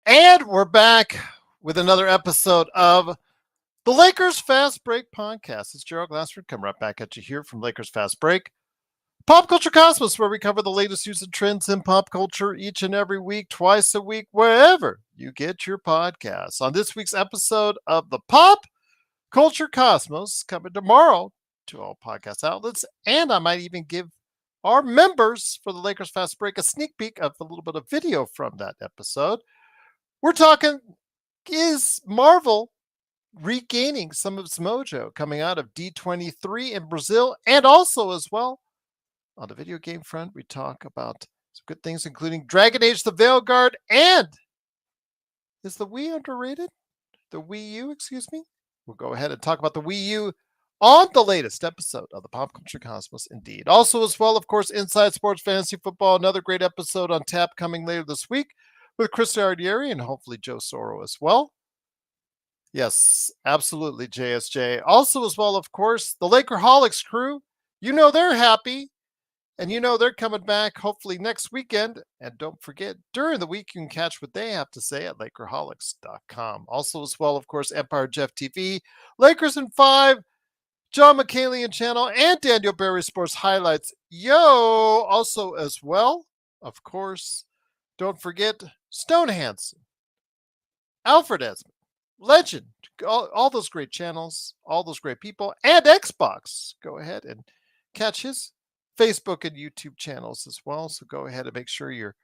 And we're back with another episode of the Lakers Fast Break podcast. It's Gerald Glassford coming right back at you here from Lakers Fast Break, Pop Culture Cosmos, where we cover the latest news and trends in pop culture each and every week, twice a week, wherever you get your podcasts. On this week's episode of the Pop Culture Cosmos, coming tomorrow to all podcast outlets, and I might even give our members for the Lakers Fast Break a sneak peek of a little bit of video from that episode. We're talking, is Marvel regaining some of its mojo coming out of D23 in Brazil? And also as well, on the video game front, we talk about some good things, including Dragon Age the Veilguard, and is the Wii underrated? The Wii U, excuse me? We'll go ahead and talk about the Wii U on the latest episode of the Pop Culture Cosmos, indeed. Also as well, of course, Inside Sports Fantasy Football, another great episode on tap coming later this week with Chris Ardieri and hopefully Joe Soro as well. Yes, absolutely, JSJ. Also as well, of course, the Lakerholics crew. You know they're happy, and you know they're coming back hopefully next weekend. And don't forget, during the week, you can catch what they have to say at Lakerholics.com. Also as well, of course, Empire Jeff TV, Lakers in 5, John McCalian channel, and Daniel Berry Sports Highlights. Yo! Also as well, of course, don't forget Stone Hansen, Alfred Esmond, Legend, all those great channels, all those great people, and Xbox. Go ahead and catch his Facebook and YouTube channels as well. So go ahead and make sure you're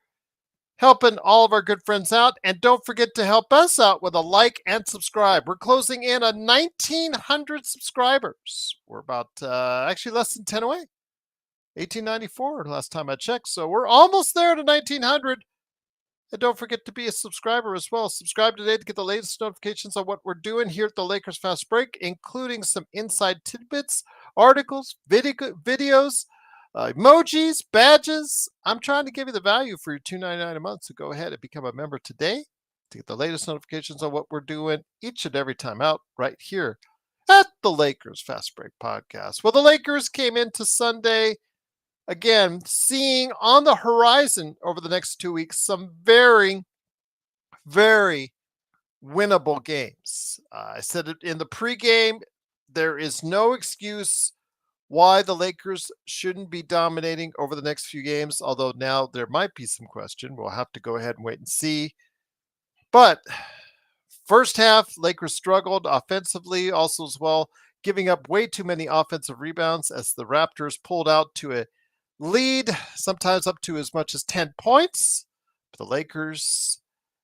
helping all of our good friends out. And don't forget to help us out with a like and subscribe. We're closing in on 1,900 subscribers. We're about actually less than 10 away. 1894 last time I checked. So we're almost there to 1,900. And don't forget to be a subscriber as well. Subscribe today to get the latest notifications on what we're doing here at the Lakers Fast Break, including some inside tidbits, articles, videos, emojis, badges. I'm trying to give you the value for your $2.99 a month. So go ahead and become a member today to get the latest notifications on what we're doing each and every time out right here at the Lakers Fast Break podcast. Well, the Lakers came into Sunday again, seeing on the horizon over the next 2 weeks some very, very winnable games. I said it in the pregame. There is no excuse why the Lakers shouldn't be dominating over the next few games, although now there might be some question. We'll have to go ahead and wait and see. But first half, Lakers struggled offensively also as well, giving up way too many offensive rebounds as the Raptors pulled out to a lead, sometimes up to as much as 10 points. But the Lakers,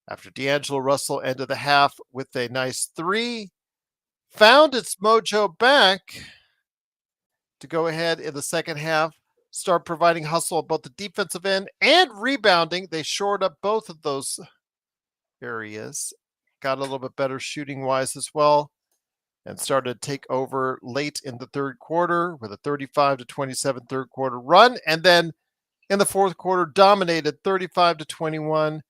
after D'Angelo Russell ended the half with a nice 3, found its mojo back to go ahead in the second half, start providing hustle on both the defensive end and rebounding. They shored up both of those areas, got a little bit better shooting-wise as well, and started to take over late in the third quarter with a 35-27 third quarter run. And then in the fourth quarter, dominated 35-21,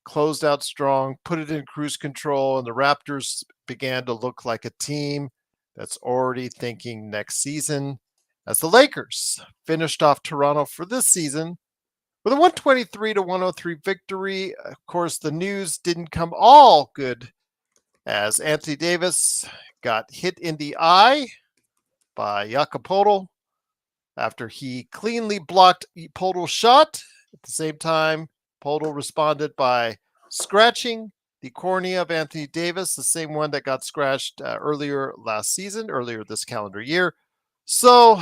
closed out strong, put it in cruise control, and the Raptors began to look like a team that's already thinking next season, as the Lakers finished off Toronto for this season with a 123-103 victory. Of course, the news didn't come all good as Anthony Davis got hit in the eye by Jakob Poeltl after he cleanly blocked Poeltl's shot. At the same time, Poeltl responded by scratching the cornea of Anthony Davis, the same one that got scratched earlier this calendar year. So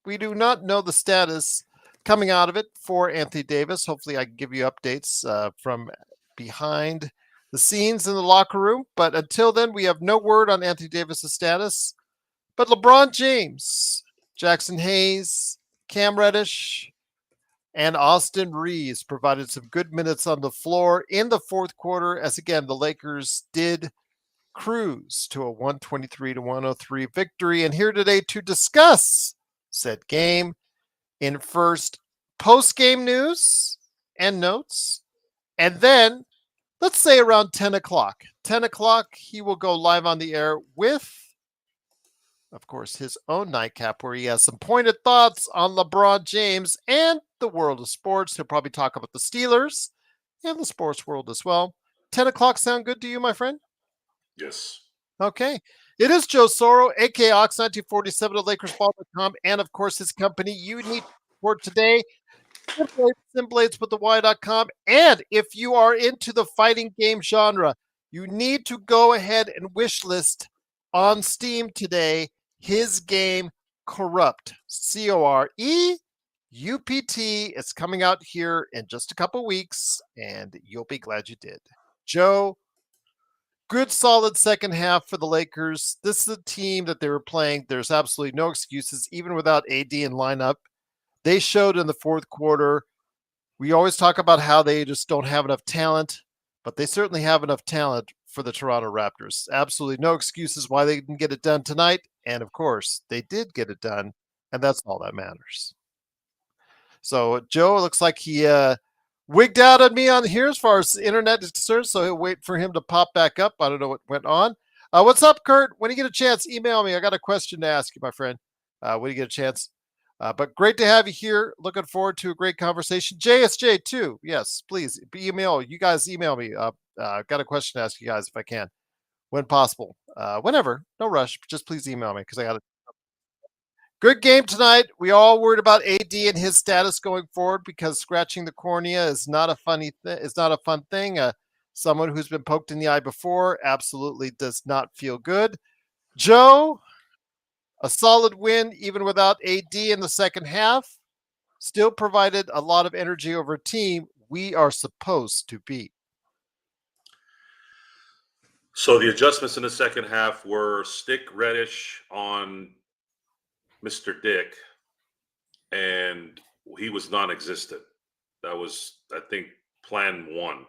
we do not know the status coming out of it for Anthony Davis. Hopefully I can give you updates from behind the scenes in the locker room. But until then, we have no word on Anthony Davis' status. But LeBron James, Jackson Hayes, Cam Reddish, and Austin Reeves provided some good minutes on the floor in the fourth quarter, as again, the Lakers did cruise to a 123-103 victory. And here today to discuss said game in first post-game news and notes, and then let's say around 10 o'clock. 10 o'clock, he will go live on the air with, of course, his own nightcap where he has some pointed thoughts on LeBron James and the world of sports. He'll probably talk about the Steelers and the sports world as well. 10 o'clock sound good to you, my friend? Yes. Okay. It is Joe Soro, aka Ox1947 of LakersBall.com, and of course his company you need for today. Simblades with the Y.com. And if you are into the fighting game genre, you need to go ahead and wish list on Steam today his game Corrupt. Coreupt. It's coming out here in just a couple weeks, and you'll be glad you did. Joe, good solid second half for the Lakers. This is a team that they were playing. There's absolutely no excuses, even without AD in lineup. They showed in the fourth quarter. We always talk about how they just don't have enough talent, but they certainly have enough talent for the Toronto Raptors. Absolutely no excuses why they didn't get it done tonight. And of course, they did get it done, and that's all that matters. So Joe, it looks like he wigged out on me on here as far as the internet is concerned, so he'll wait for him to pop back up. I don't know what went on. What's up, Kurt? When you get a chance, email me. I got a question to ask you, my friend. When you get a chance. But great to have you here. Looking forward to a great conversation. JSJ too. Yes, please email. You guys email me. Got a question to ask you guys if I can, when possible. Whenever. No rush. Just please email me because I got it. Good game tonight. We all worried about AD and his status going forward because scratching the cornea is not a it's not a fun thing. Someone who's been poked in the eye before absolutely does not feel good. Joe, a solid win even without AD in the second half. Still provided a lot of energy over a team we are supposed to beat. So the adjustments in the second half were stick Reddish on Mr. Dick, and he was non-existent. That was, I think, plan one.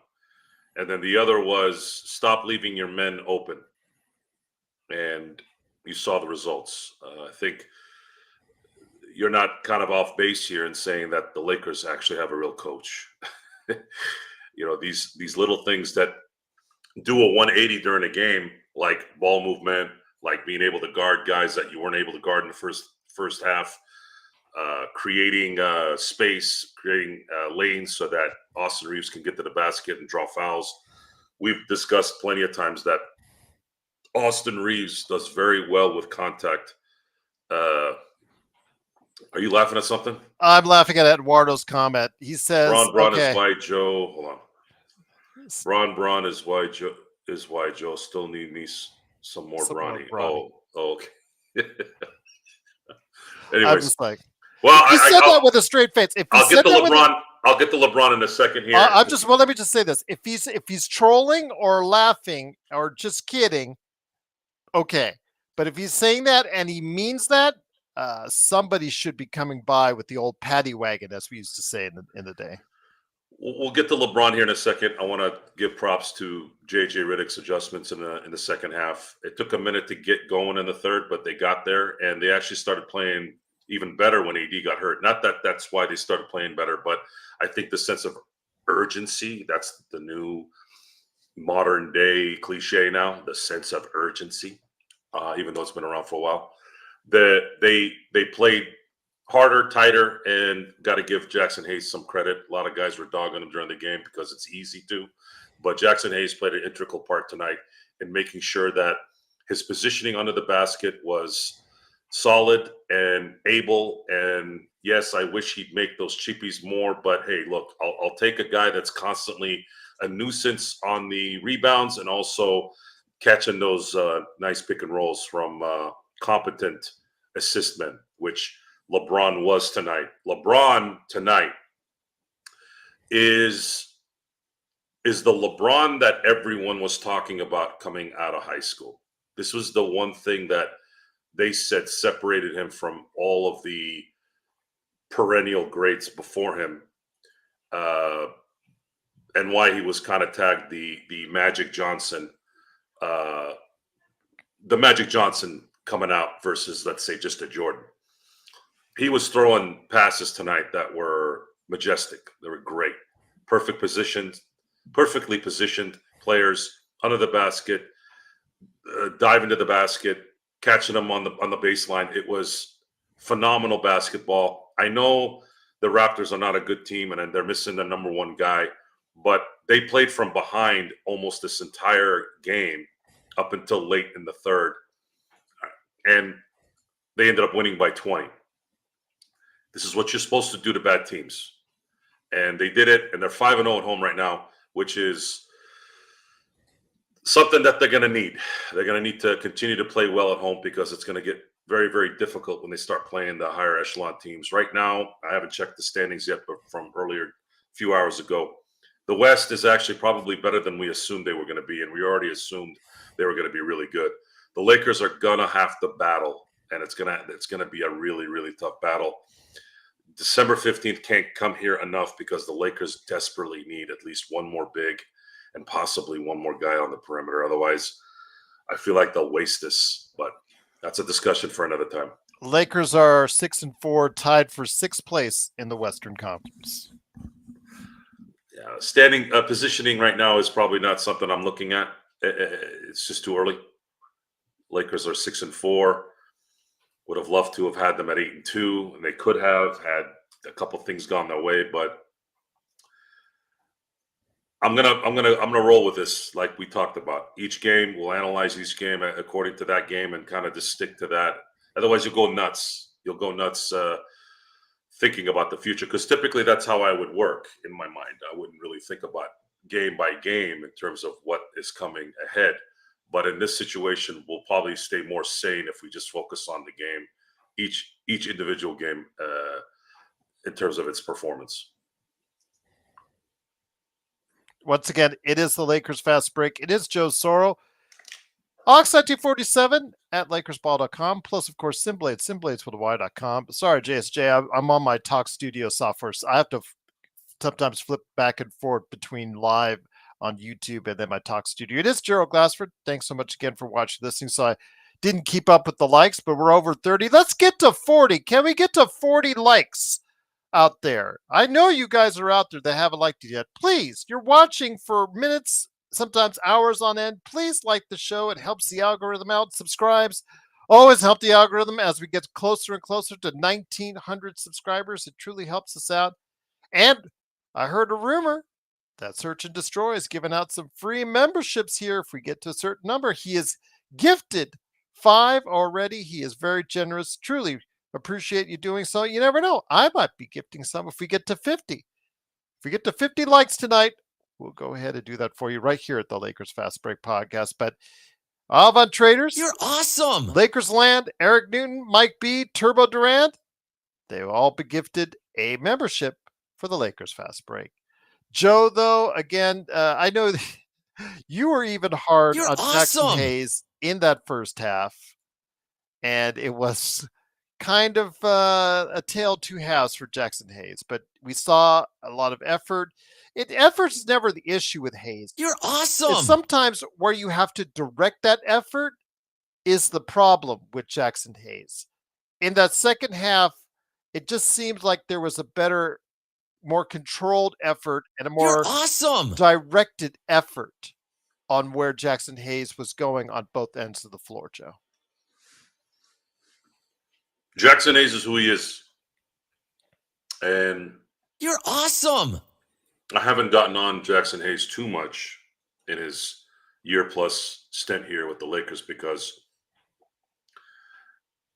And then the other was stop leaving your men open. And you saw the results. I think you're not kind of off base here in saying that the Lakers actually have a real coach. These little things that do a 180 during a game, like ball movement, like being able to guard guys that you weren't able to guard in the first half, creating space, creating lanes so that Austin Reeves can get to the basket and draw fouls. We've discussed plenty of times that Austin Reeves does very well with contact. Are you laughing at something? I'm laughing at Eduardo's comment. He says, Braun okay. is why Joe. Hold on. Braun is why Joe still need me some more Bronny. Oh, okay. Anyways, I'm just like, well, he said that with a straight face. If I'll get the LeBron. I'll get the LeBron in a second here. Let me just say this: if he's trolling or laughing or just kidding, okay. But if he's saying that and he means that, somebody should be coming by with the old paddy wagon, as we used to say in the day. We'll get to LeBron here in a second. I want to give props to JJ Redick's adjustments in the second half. It took a minute to get going in the third, but they got there, and they actually started playing even better when AD got hurt. Not that that's why they started playing better, but I think the sense of urgency, that's the new modern day cliche now, the sense of urgency, even though it's been around for a while. They played harder, tighter, and got to give Jackson Hayes some credit. A lot of guys were dogging him during the game because it's easy to. But Jackson Hayes played an integral part tonight in making sure that his positioning under the basket was solid and able. And yes, I wish he'd make those cheapies more. But hey, look, I'll take a guy that's constantly a nuisance on the rebounds and also catching those nice pick and rolls from competent assist men, which LeBron was tonight. LeBron tonight is the LeBron that everyone was talking about coming out of high school. This was the one thing that they said separated him from all of the perennial greats before him, and why he was kind of tagged the Magic Johnson, coming out versus, let's say, just a Jordan. He was throwing passes tonight that were majestic. They were great. Perfectly positioned players under the basket, diving to the basket, catching them on the baseline. It was phenomenal basketball. I know the Raptors are not a good team and they're missing the number one guy, but they played from behind almost this entire game up until late in the third, and they ended up winning by 20. This is what you're supposed to do to bad teams. And they did it, and they're 5-0 at home right now, which is something that they're going to need. They're going to need to continue to play well at home because it's going to get very, very difficult when they start playing the higher echelon teams. Right now, I haven't checked the standings yet, but from earlier, a few hours ago, the West is actually probably better than we assumed they were going to be, and we already assumed they were going to be really good. The Lakers are going to have to battle, and it's going to be a really, really tough battle. December 15th can't come here enough because the Lakers desperately need at least one more big and possibly one more guy on the perimeter. Otherwise, I feel like they'll waste this, but that's a discussion for another time. Lakers are 6-4, tied for 6th place in the Western Conference. Yeah, positioning right now is probably not something I'm looking at. It's just too early. Lakers are 6-4. Would have loved to have had them at 8-2, and they could have had a couple things gone their way. But I'm gonna roll with this, like we talked about. Each game, we'll analyze each game according to that game, and kind of just stick to that. Otherwise, you'll go nuts. You'll go nuts thinking about the future, because typically that's how I would work in my mind. I wouldn't really think about game by game in terms of what is coming ahead. But in this situation, we'll probably stay more sane if we just focus on the game, each individual game in terms of its performance. Once again, it is the Lakers Fast Break. It is Joe Soro. Ox1947 at LakersBall.com. Plus, of course, Simblades with a Y.com. Sorry, JSJ, I'm on my Talk Studio software. So I have to sometimes flip back and forth between live on YouTube and then my Talk Studio. It is Gerald Glassford. Thanks so much again for watching, listening. So I didn't keep up with the likes, but we're over 30. Let's get to 40. Can we get to 40 likes out there? I know you guys are out there that haven't liked it yet. Please, you're watching for minutes, sometimes hours on end. Please like the show. It helps the algorithm out. Subscribes always help the algorithm as we get closer and closer to 1,900 subscribers. It truly helps us out. And I heard a rumor that Search and Destroy is giving out some free memberships here if we get to a certain number. He has gifted 5 already. He is very generous. Truly appreciate you doing so. You never know. I might be gifting some if we get to 50. If we get to 50 likes tonight, we'll go ahead and do that for you right here at the Lakers Fast Break Podcast. But Avant Traders, you're awesome. Lakers Land, Eric Newton, Mike B, Turbo Durant, they will all be gifted a membership for the Lakers Fast Break. Joe, though, again, I know you were even hard You're on awesome. Jackson Hayes in that first half, and it was kind of a tale of two halves for Jackson Hayes. But we saw a lot of effort. Effort is never the issue with Hayes. You're awesome. It's sometimes where you have to direct that effort is the problem with Jackson Hayes. In that second half, it just seems like there was a better, more controlled effort and a more awesome. directed effort on where Jackson Hayes was going on both ends of the floor, Joe. Jackson Hayes is who he is. And you're awesome. I haven't gotten on Jackson Hayes too much in his year-plus stint here with the Lakers because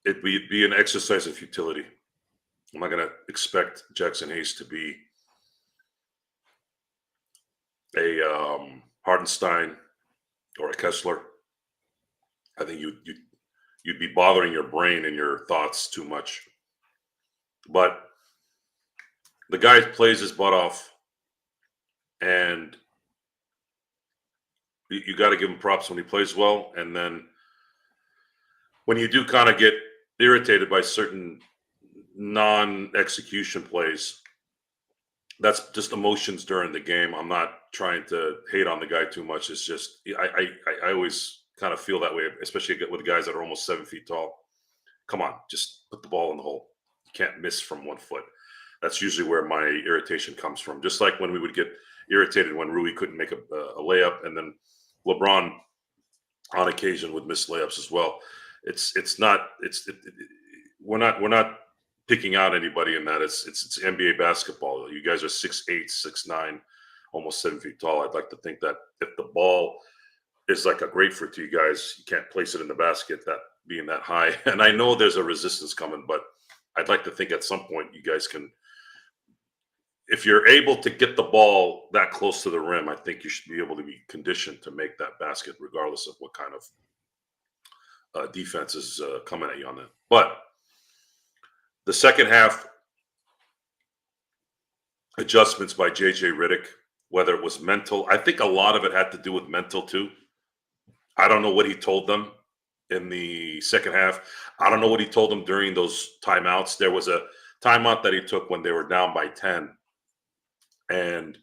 it'd be an exercise in futility. I'm not going to expect Jackson Hayes to be a Hartenstein or a Kessler. I think you'd be bothering your brain and your thoughts too much. But the guy plays his butt off, and you got to give him props when he plays well. And then when you do kind of get irritated by certain non-execution plays, that's just emotions during the game. I'm not trying to hate on the guy too much. It's just I always kind of feel that way, especially with guys that are almost 7 feet tall. Come on, just put the ball in the hole. You can't miss from 1 foot. That's usually where my irritation comes from. Just like when we would get irritated when Rui couldn't make a layup, and then LeBron on occasion would miss layups as well. We're not picking out anybody in that. It's NBA basketball. You guys are 6'8", 6'9", almost 7 feet tall. I'd like to think that if the ball is like a grapefruit to you guys, you can't place it in the basket that being that high. And I know there's a resistance coming, but I'd like to think at some point you guys can, if you're able to get the ball that close to the rim, I think you should be able to be conditioned to make that basket, regardless of what kind of defense is coming at you on that. But the second half adjustments by JJ Redick, whether it was mental, I think a lot of it had to do with mental too. I don't know what he told them in the second half. I don't know what he told them during those timeouts. There was a timeout that he took when they were down by 10. And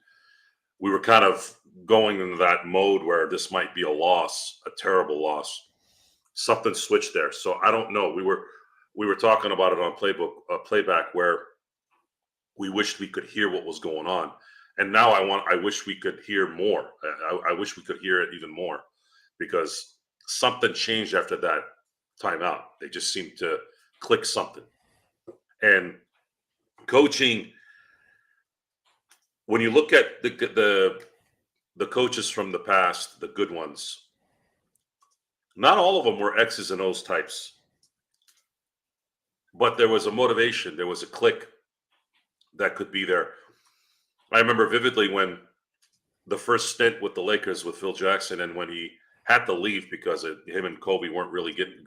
we were kind of going into that mode where this might be a loss, a terrible loss. Something switched there. So I don't know. We were talking about it on playback where we wished we could hear what was going on. And now I wish we could hear more. I wish we could hear it even more, because something changed after that timeout. They just seemed to click something. And coaching, when you look at the coaches from the past, the good ones, not all of them were X's and O's types. But there was a motivation. There was a click that could be there. I remember vividly when the first stint with the Lakers with Phil Jackson, and when he had to leave because him and Kobe weren't really getting,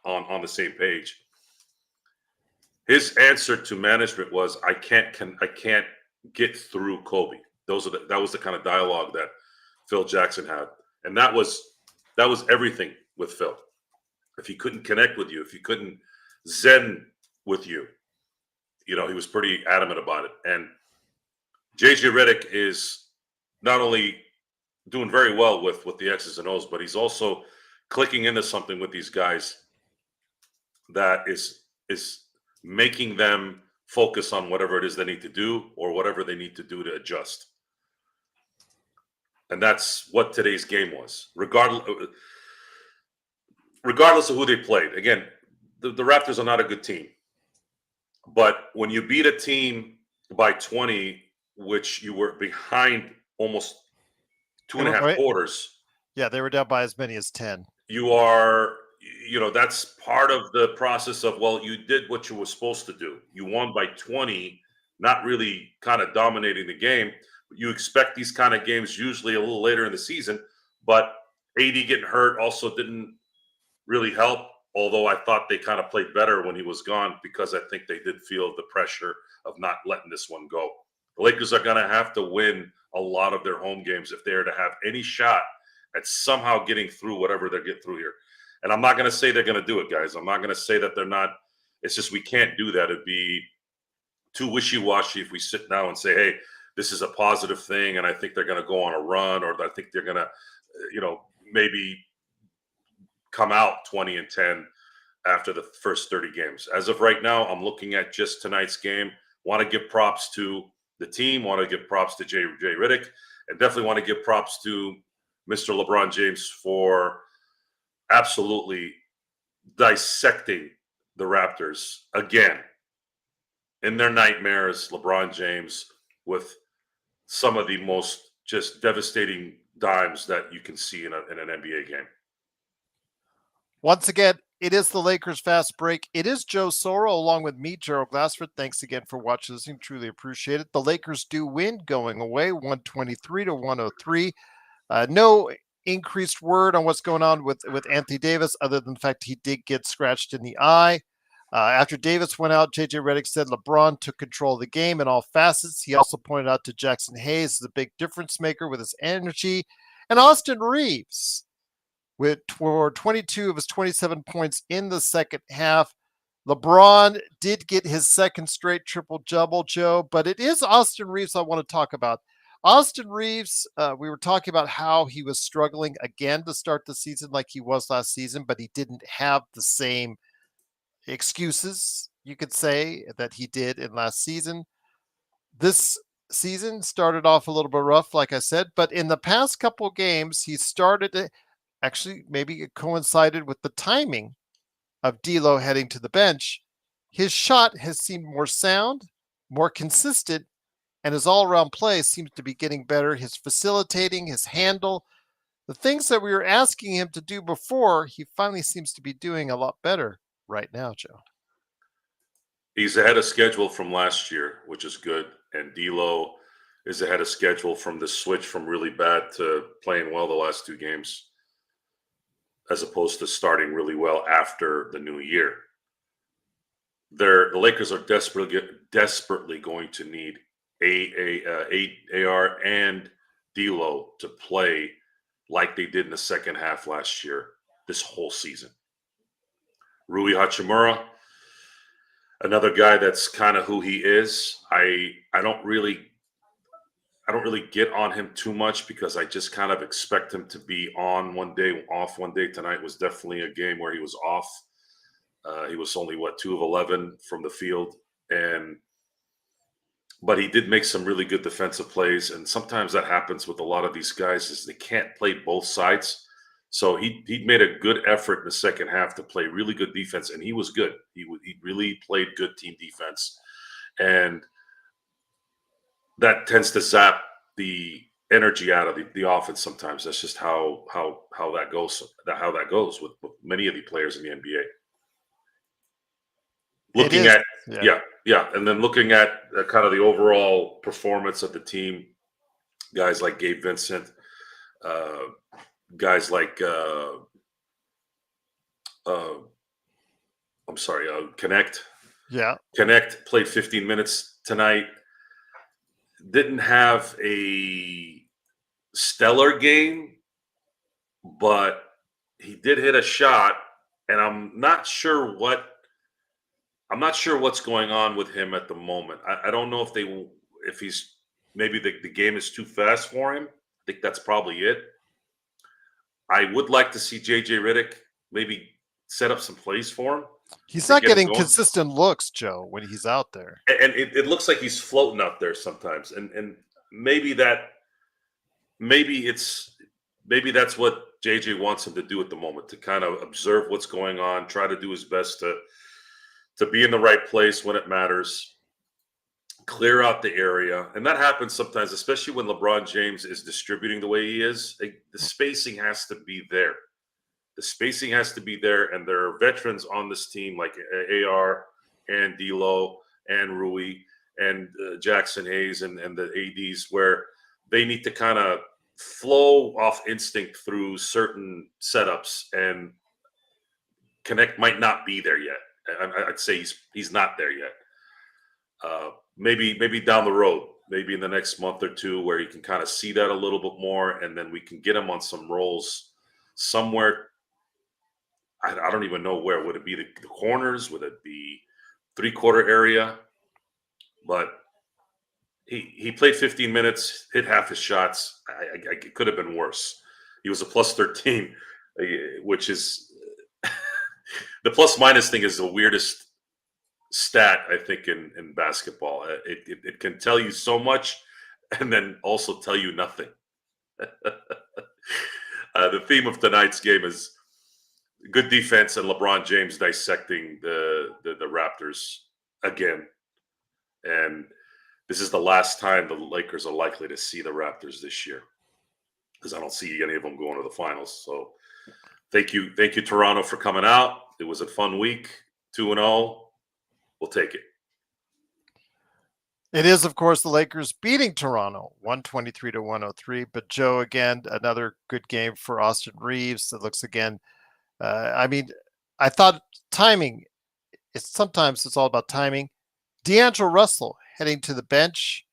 on the same page. His answer to management was, I can't get through Kobe. That was the kind of dialogue that Phil Jackson had. And that was everything with Phil. If he couldn't connect with you, if he couldn't zen with you, he was pretty adamant about it. And JJ Redick is not only doing very well with the X's and O's, but he's also clicking into something with these guys that is making them focus on whatever it is they need to do or whatever they need to do to adjust. And that's what today's game was. Regardless of who they played. Again, the Raptors are not a good team. But when you beat a team by 20, which you were behind almost 2.5 quarters. Yeah, they were down by as many as 10. You are, that's part of the process of, well, you did what you were supposed to do. You won by 20, not really kind of dominating the game. You expect these kind of games usually a little later in the season, but AD getting hurt also didn't really help, although I thought they kind of played better when he was gone, because I think they did feel the pressure of not letting this one go. The Lakers are going to have to win a lot of their home games if they are to have any shot at somehow getting through whatever they're getting through here. And I'm not going to say they're going to do it, guys. I'm not going to say that they're not. It's just we can't do that. It'd be too wishy-washy if we sit down and say, hey, this is a positive thing, and I think they're going to go on a run, or I think they're going to, maybe come out 20-10 after the first 30 games. As of right now, I'm looking at just tonight's game. Want to give props to the team, want to give props to Jay Redick, and definitely want to give props to Mr. LeBron James for absolutely dissecting the Raptors again in their nightmares. LeBron James with some of the most just devastating dimes that you can see in an NBA game. Once again, it is the Lakers Fast Break. It is Joe Soro along with me, Gerald Glassford. Thanks again for watching, listening. Truly appreciate it. The Lakers do win going away, 123-103. No increased word on what's going on with Anthony Davis, other than the fact he did get scratched in the eye. After Davis went out, JJ Redick said LeBron took control of the game in all facets. He also pointed out to Jackson Hayes as a big difference maker with his energy. And Austin Reeves, for 22 of his 27 points in the second half. LeBron did get his second straight triple-double, Joe, but it is Austin Reeves I want to talk about. Austin Reeves, we were talking about how he was struggling again to start the season like he was last season, but he didn't have the same excuses, you could say, that he did in last season. This season started off a little bit rough, like I said, but in the past couple games, he started to actually, maybe it coincided with the timing of D'Lo heading to the bench. His shot has seemed more sound, more consistent, and his all-around play seems to be getting better. His facilitating, his handle, the things that we were asking him to do before, he finally seems to be doing a lot better right now, Joe. He's ahead of schedule from last year, which is good. And D'Lo is ahead of schedule from the switch from really bad to playing well the last 2 games, as opposed to starting really well after the new year. The Lakers are desperately going to need AR and D'Lo to play like they did in the second half last year, this whole season. Rui Hachimura, another guy that's kind of who he is. I don't really get on him too much because I just kind of expect him to be on one day, off one day. Tonight was definitely a game where he was off. He was only 2 of 11 from the field, but he did make some really good defensive plays. And sometimes that happens with a lot of these guys is they can't play both sides. So he made a good effort in the second half to play really good defense, and he was good. He really played good team defense, and that tends to zap the energy out of the offense sometimes. That's just how that goes. How that goes with many of the players in the NBA. Looking at and then looking at kind of the overall performance of the team, guys like Gabe Vincent, guys like Connect. Yeah. Connect played 15 minutes tonight. Didn't have a stellar game, but he did hit a shot, and I'm not sure what's going on with him at the moment. I don't know if he's maybe the game is too fast for him. I think that's probably it. I would like to see JJ Redick maybe set up some plays for him. He's not getting consistent looks, Joe, when he's out there. And it looks like he's floating out there sometimes. And maybe that's what JJ wants him to do at the moment, to kind of observe what's going on, try to do his best to be in the right place when it matters, clear out the area. And that happens sometimes, especially when LeBron James is distributing the way he is. The spacing has to be there. The spacing has to be there, and there are veterans on this team like AR and D'Lo and Rui and Jackson Hayes and the ADs, where they need to kind of flow off instinct through certain setups, and Connect might not be there yet. I'd say he's not there yet. Maybe down the road, maybe in the next month or two, where he can kind of see that a little bit more, and then we can get him on some rolls somewhere. I don't even know where. Would it be the corners? Would it be 3-quarter area? But he played 15 minutes, hit half his shots. It could have been worse. He was a plus 13, which is the plus minus thing is the weirdest stat, I think, in basketball. It can tell you so much and then also tell you nothing. The theme of tonight's game is good defense and LeBron James dissecting the Raptors again. And this is the last time the Lakers are likely to see the Raptors this year, because I don't see any of them going to the finals. So thank you, Toronto, for coming out. It was a fun week. 2-0. We'll take it. It is, of course, the Lakers beating Toronto 123-103. But Joe, again, another good game for Austin Reeves. It looks again. I thought timing. Sometimes it's all about timing. D'Angelo Russell heading to the bench.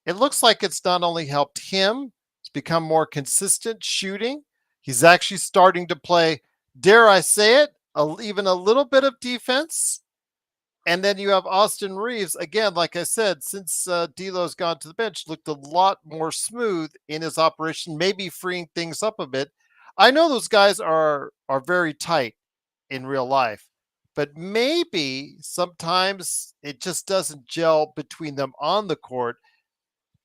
It looks like it's not only helped him, it's become more consistent shooting. He's actually starting to play, dare I say it, even a little bit of defense. And then you have Austin Reeves, again, like I said, since D'Lo's gone to the bench, looked a lot more smooth in his operation, maybe freeing things up a bit. I know those guys are very tight in real life, but maybe sometimes it just doesn't gel between them on the court.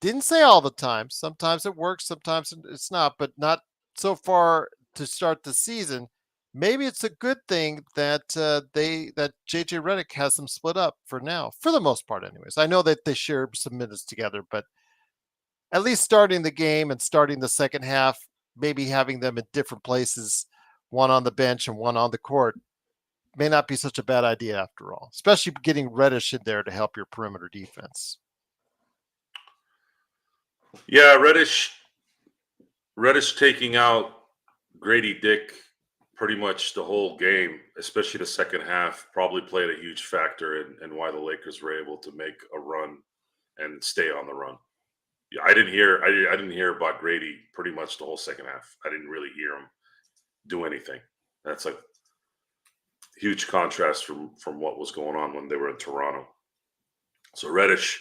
Didn't say all the time. Sometimes it works, sometimes it's not, but not so far to start the season. maybe it's a good thing that that JJ Redick has them split up for now, for the most part, anyways. I know that they share some minutes together, but at least starting the game and starting the second half, maybe having them in different places, one on the bench and one on the court, may not be such a bad idea after all, especially getting Reddish in there to help your perimeter defense. Yeah, Reddish taking out Grady Dick pretty much the whole game, especially the second half, probably played a huge factor in why the Lakers were able to make a run and stay on the run. Yeah, I didn't hear about Grady pretty much the whole second half. I didn't really hear him do anything. That's a huge contrast from what was going on when they were in Toronto. So Reddish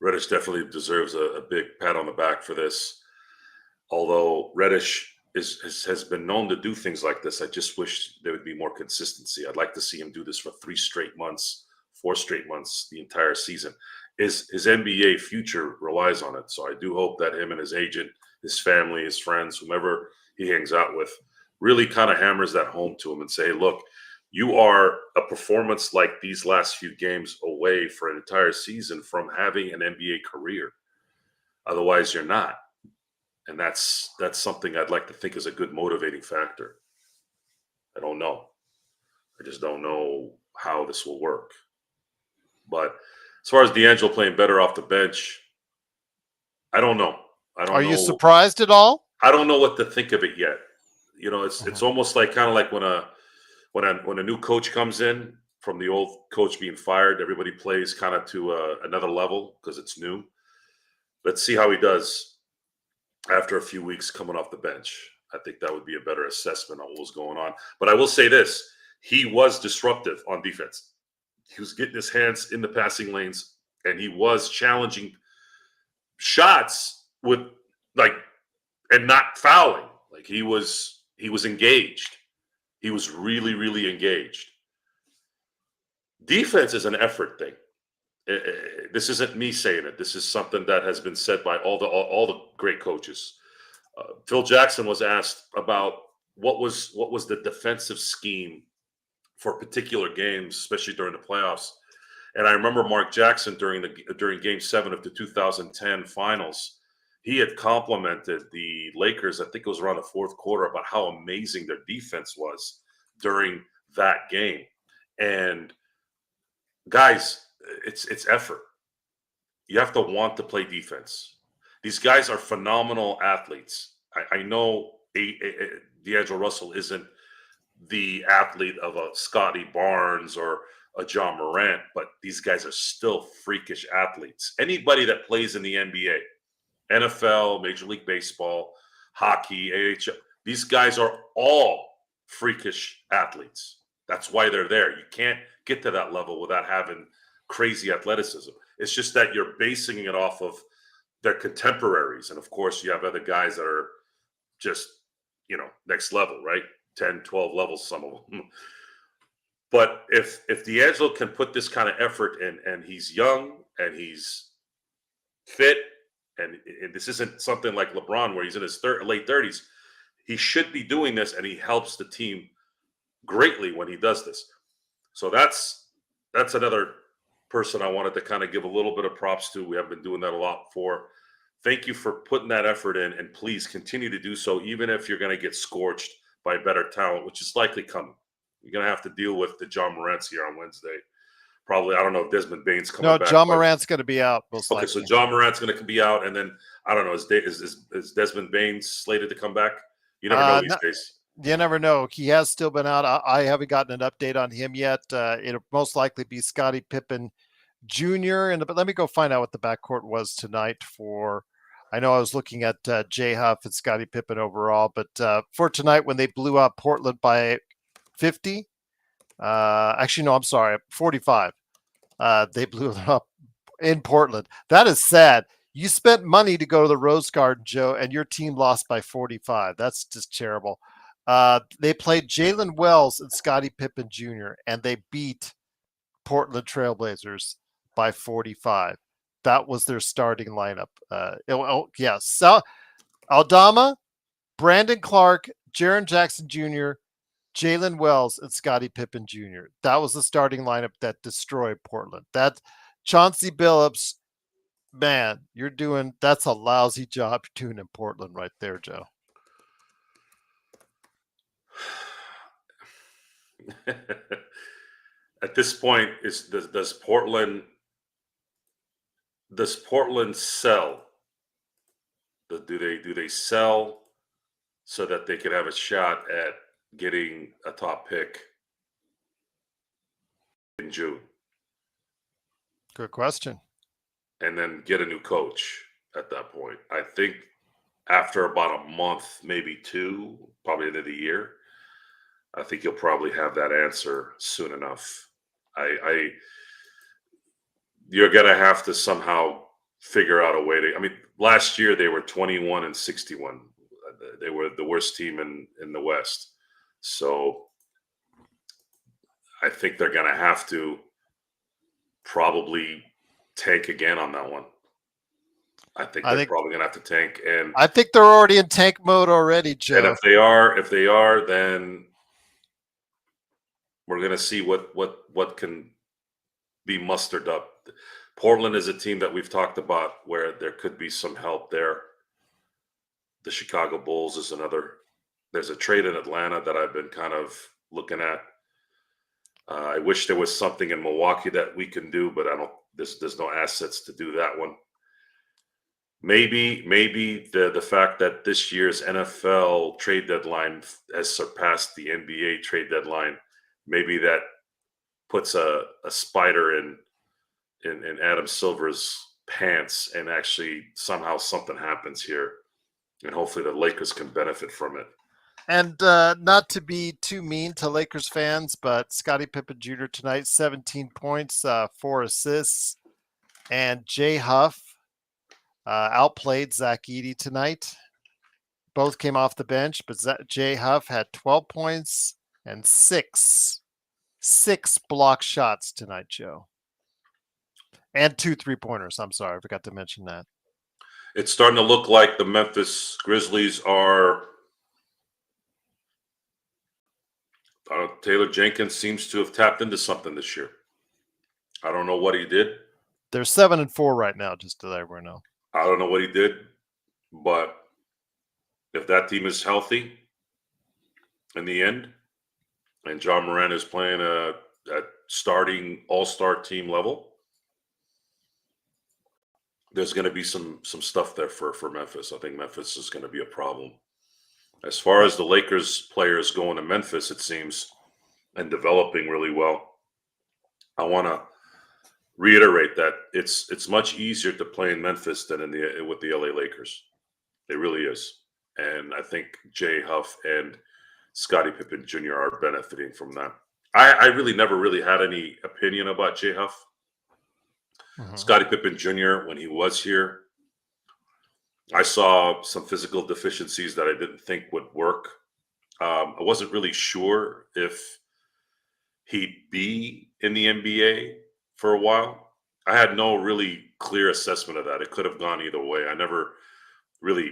definitely deserves a big pat on the back for this. Although Reddish has been known to do things like this, I just wish there would be more consistency. I'd like to see him do this for 4 straight months, the entire season. His NBA future relies on it. So I do hope that him and his agent, his family, his friends, whomever he hangs out with, really kind of hammers that home to him and say, look, you are a performance like these last few games away for an entire season from having an NBA career. Otherwise, you're not. And that's something I'd like to think is a good motivating factor. I don't know. I just don't know how this will work. But as far as D'Angelo playing better off the bench, I don't know. Are you surprised at all? I don't know what to think of it yet. You know, it's almost like kind of like when a new coach comes in from the old coach being fired, everybody plays kind of to another level because it's new. Let's see how he does after a few weeks coming off the bench. I think that would be a better assessment on what was going on. But I will say this, he was disruptive on defense. He was getting his hands in the passing lanes, and he was challenging shots with and not fouling. Like he was engaged. He was really, really engaged. Defense is an effort thing. This isn't me saying it. This is something that has been said by all the great coaches. Phil Jackson was asked about what was the defensive scheme for particular games, especially during the playoffs. And I remember Mark Jackson during Game 7 of the 2010 Finals, he had complimented the Lakers. I think it was around the fourth quarter about how amazing their defense was during that game. And guys, it's effort. You have to want to play defense. These guys are phenomenal athletes. I know D'Angelo Russell isn't the athlete of a Scotty Barnes or a John Morant, but these guys are still freakish athletes. Anybody that plays in the NBA, NFL, Major League Baseball, hockey, AHL, these guys are all freakish athletes. That's why they're there. You can't get to that level without having crazy athleticism. It's just that you're basing it off of their contemporaries. And of course, you have other guys that are just, next level, right? 10, 12 levels, some of them. But if D'Angelo can put this kind of effort in, and he's young and he's fit, and this isn't something like LeBron where he's in his late 30s, he should be doing this, and he helps the team greatly when he does this. So that's another person I wanted to kind of give a little bit of props to. We have been doing that a lot for. Thank you for putting that effort in, and please continue to do so, even if you're going to get scorched by better talent, which is likely coming. You're going to have to deal with the John Morants here on Wednesday. Probably, I don't know if Desmond Bane's coming back. No, John Morant's going to be out. Most likely. So John Morant's going to be out, and then I don't know. Is Desmond Bane slated to come back? You never know these days. You never know. He has still been out. I haven't gotten an update on him yet. It'll most likely be Scottie Pippen Jr. But let me go find out what the backcourt was tonight for. I know I was looking at Jay Huff and Scottie Pippen overall, but for tonight when they blew out Portland by 50, actually, no, I'm sorry, 45. They blew them up in Portland. That is sad. You spent money to go to the Rose Garden, Joe, and your team lost by 45. That's just terrible. They played Jalen Wells and Scottie Pippen Jr., and they beat Portland Trailblazers by 45. That was their starting lineup. So Aldama, Brandon Clark, Jaren Jackson Jr., Jalen Wells, and Scottie Pippen Jr. That was the starting lineup that destroyed Portland. That Chauncey Billups, man, that's a lousy job you're doing in Portland right there, Joe. At this point, does Portland sell? Do they sell so that they could have a shot at getting a top pick in June? Good question. And then get a new coach at that point. I think after about a month, maybe two, probably the end of the year, I think you'll probably have that answer soon enough. You're gonna have to somehow figure out a way to. I mean, last year they were 21-61. They were the worst team in the West. So I think they're gonna have to probably tank again on that one. I think they're probably gonna have to tank, and I think they're already in tank mode already, Joe. And if they are, then we're gonna see what can be mustered up. Portland is a team that we've talked about where there could be some help there. The Chicago Bulls is another. There's a trade in Atlanta that I've been kind of looking at. I wish there was something in Milwaukee that we can do, but I don't. There's no assets to do that one. Maybe the fact that this year's NFL trade deadline has surpassed the NBA trade deadline, maybe that puts a spider in Adam Silver's pants, and actually somehow something happens here, and hopefully the Lakers can benefit from it. And not to be too mean to Lakers fans, but Scottie Pippen Jr. tonight, 17 points, 4 assists, and Jay Huff outplayed Zach Edey tonight. Both came off the bench, but Jay Huff had 12 points and six block shots tonight, Joe. And 2 3-pointers. I'm sorry, I forgot to mention that. It's starting to look like the Memphis Grizzlies are. Taylor Jenkins seems to have tapped into something this year. I don't know what he did. They're 7-4 right now, just to let everyone know. I don't know what he did, but if that team is healthy in the end, and John Moran is playing at starting all-star team level, there's going to be some stuff there for Memphis. I think Memphis is going to be a problem. As far as the Lakers players going to Memphis, it seems, and developing really well, I want to reiterate that it's much easier to play in Memphis than with the LA Lakers. It really is. And I think Jay Huff and Scottie Pippen Jr. are benefiting from that. I really never really had any opinion about Jay Huff. Mm-hmm. Scottie Pippen Jr., when he was here, I saw some physical deficiencies that I didn't think would work. I wasn't really sure if he'd be in the NBA for a while. I had no really clear assessment of that. It could have gone either way. I never really,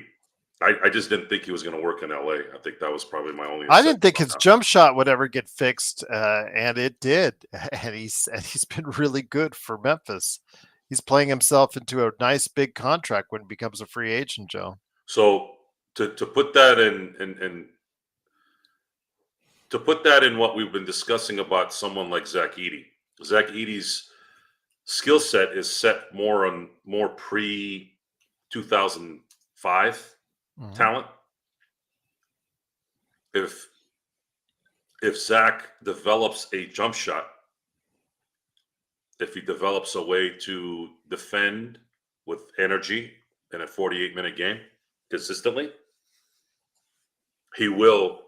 I just didn't think he was going to work in LA. I think that was probably my only. I didn't think his jump shot would ever get fixed, and it did. And he's been really good for Memphis. He's playing himself into a nice big contract when he becomes a free agent, Joe. So to put that in to put that in what we've been discussing about someone like Zach Edey. Zach Edey's skill set is set more pre 2005 talent. If Zach develops a jump shot, if he develops a way to defend with energy in a 48-minute game consistently, he will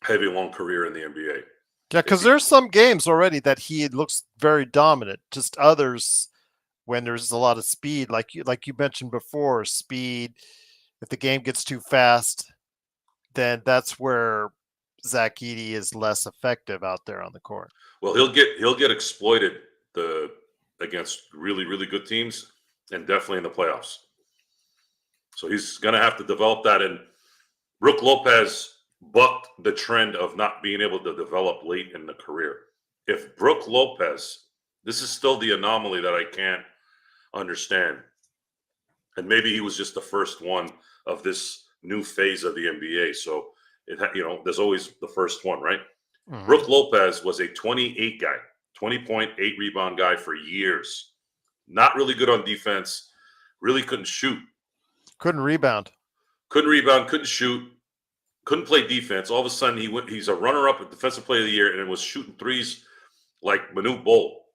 have a long career in the NBA. Yeah, because there's some games already that he looks very dominant. Just others, when there's a lot of speed, like you mentioned before, speed. If the game gets too fast, then that's where Zach Edey is less effective out there on the court. Well, he'll get exploited against really, really good teams, and definitely in the playoffs. So he's going to have to develop that. And Brook Lopez bucked the trend of not being able to develop late in the career. If Brook Lopez, this is still the anomaly that I can't understand. And maybe he was just the first one of this new phase of the NBA. So there's always the first one, right? Mhm. Brook Lopez was a 28 guy, 20.8 rebound guy for years. Not really good on defense. Really couldn't shoot. Couldn't rebound. Couldn't rebound. Couldn't shoot. Couldn't play defense. All of a sudden, he's a runner-up at Defensive Player of the Year, and it was shooting threes like Manute Bol.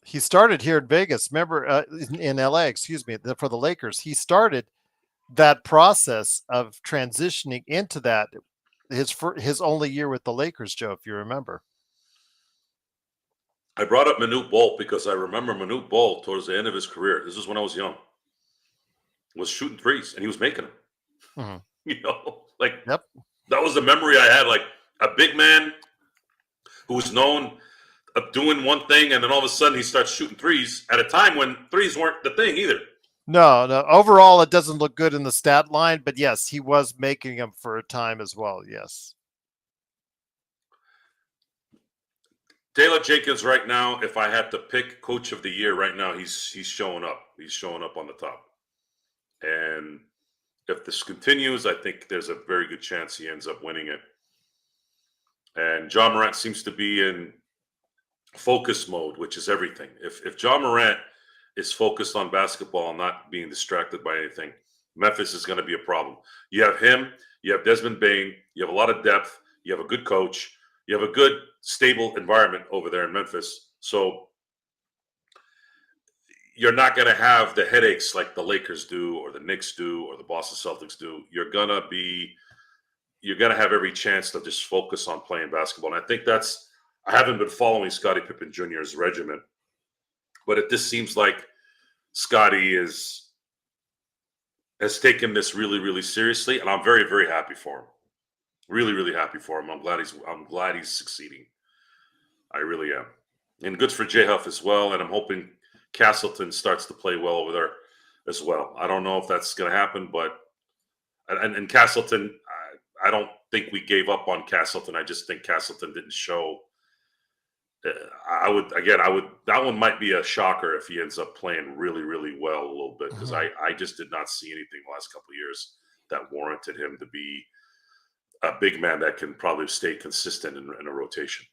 He started here in Vegas. Remember, in LA, excuse me, for the Lakers. He started that process of transitioning into that his only year with the Lakers, Joe, if you remember. I brought up Manute Bol because I remember Manute Bol towards the end of his career. This is when I was young. Was shooting threes, and he was making them. Mm-hmm. That was the memory I had. Like a big man who was known of doing one thing, and then all of a sudden he starts shooting threes at a time when threes weren't the thing either. No. Overall, it doesn't look good in the stat line, but yes, he was making them for a time as well. Yes. Taylor Jenkins right now, if I had to pick Coach of the Year right now, he's showing up. He's showing up on the top. And if this continues, I think there's a very good chance he ends up winning it. And John Morant seems to be in focus mode, which is everything. If John Morant is focused on basketball and not being distracted by anything, Memphis is going to be a problem. You have him, you have Desmond Bane, you have a lot of depth, you have a good coach, you have a good, stable environment over there in Memphis. So you're not going to have the headaches like the Lakers do or the Knicks do or the Boston Celtics do. You're going to have every chance to just focus on playing basketball. And I think I haven't been following Scottie Pippen Jr.'s regimen, but it just seems like Scottie has taken this really, really seriously, and I'm very, very happy for him. Really, really happy for him. I'm glad he's succeeding. I really am. And good for J Huff as well. And I'm hoping Castleton starts to play well over there as well. I don't know if that's going to happen, but and Castleton, I don't think we gave up on Castleton. I just think Castleton didn't show. That one might be a shocker if he ends up playing really, really well a little bit, because I just did not see anything the last couple of years that warranted him to be a big man that can probably stay consistent in a rotation.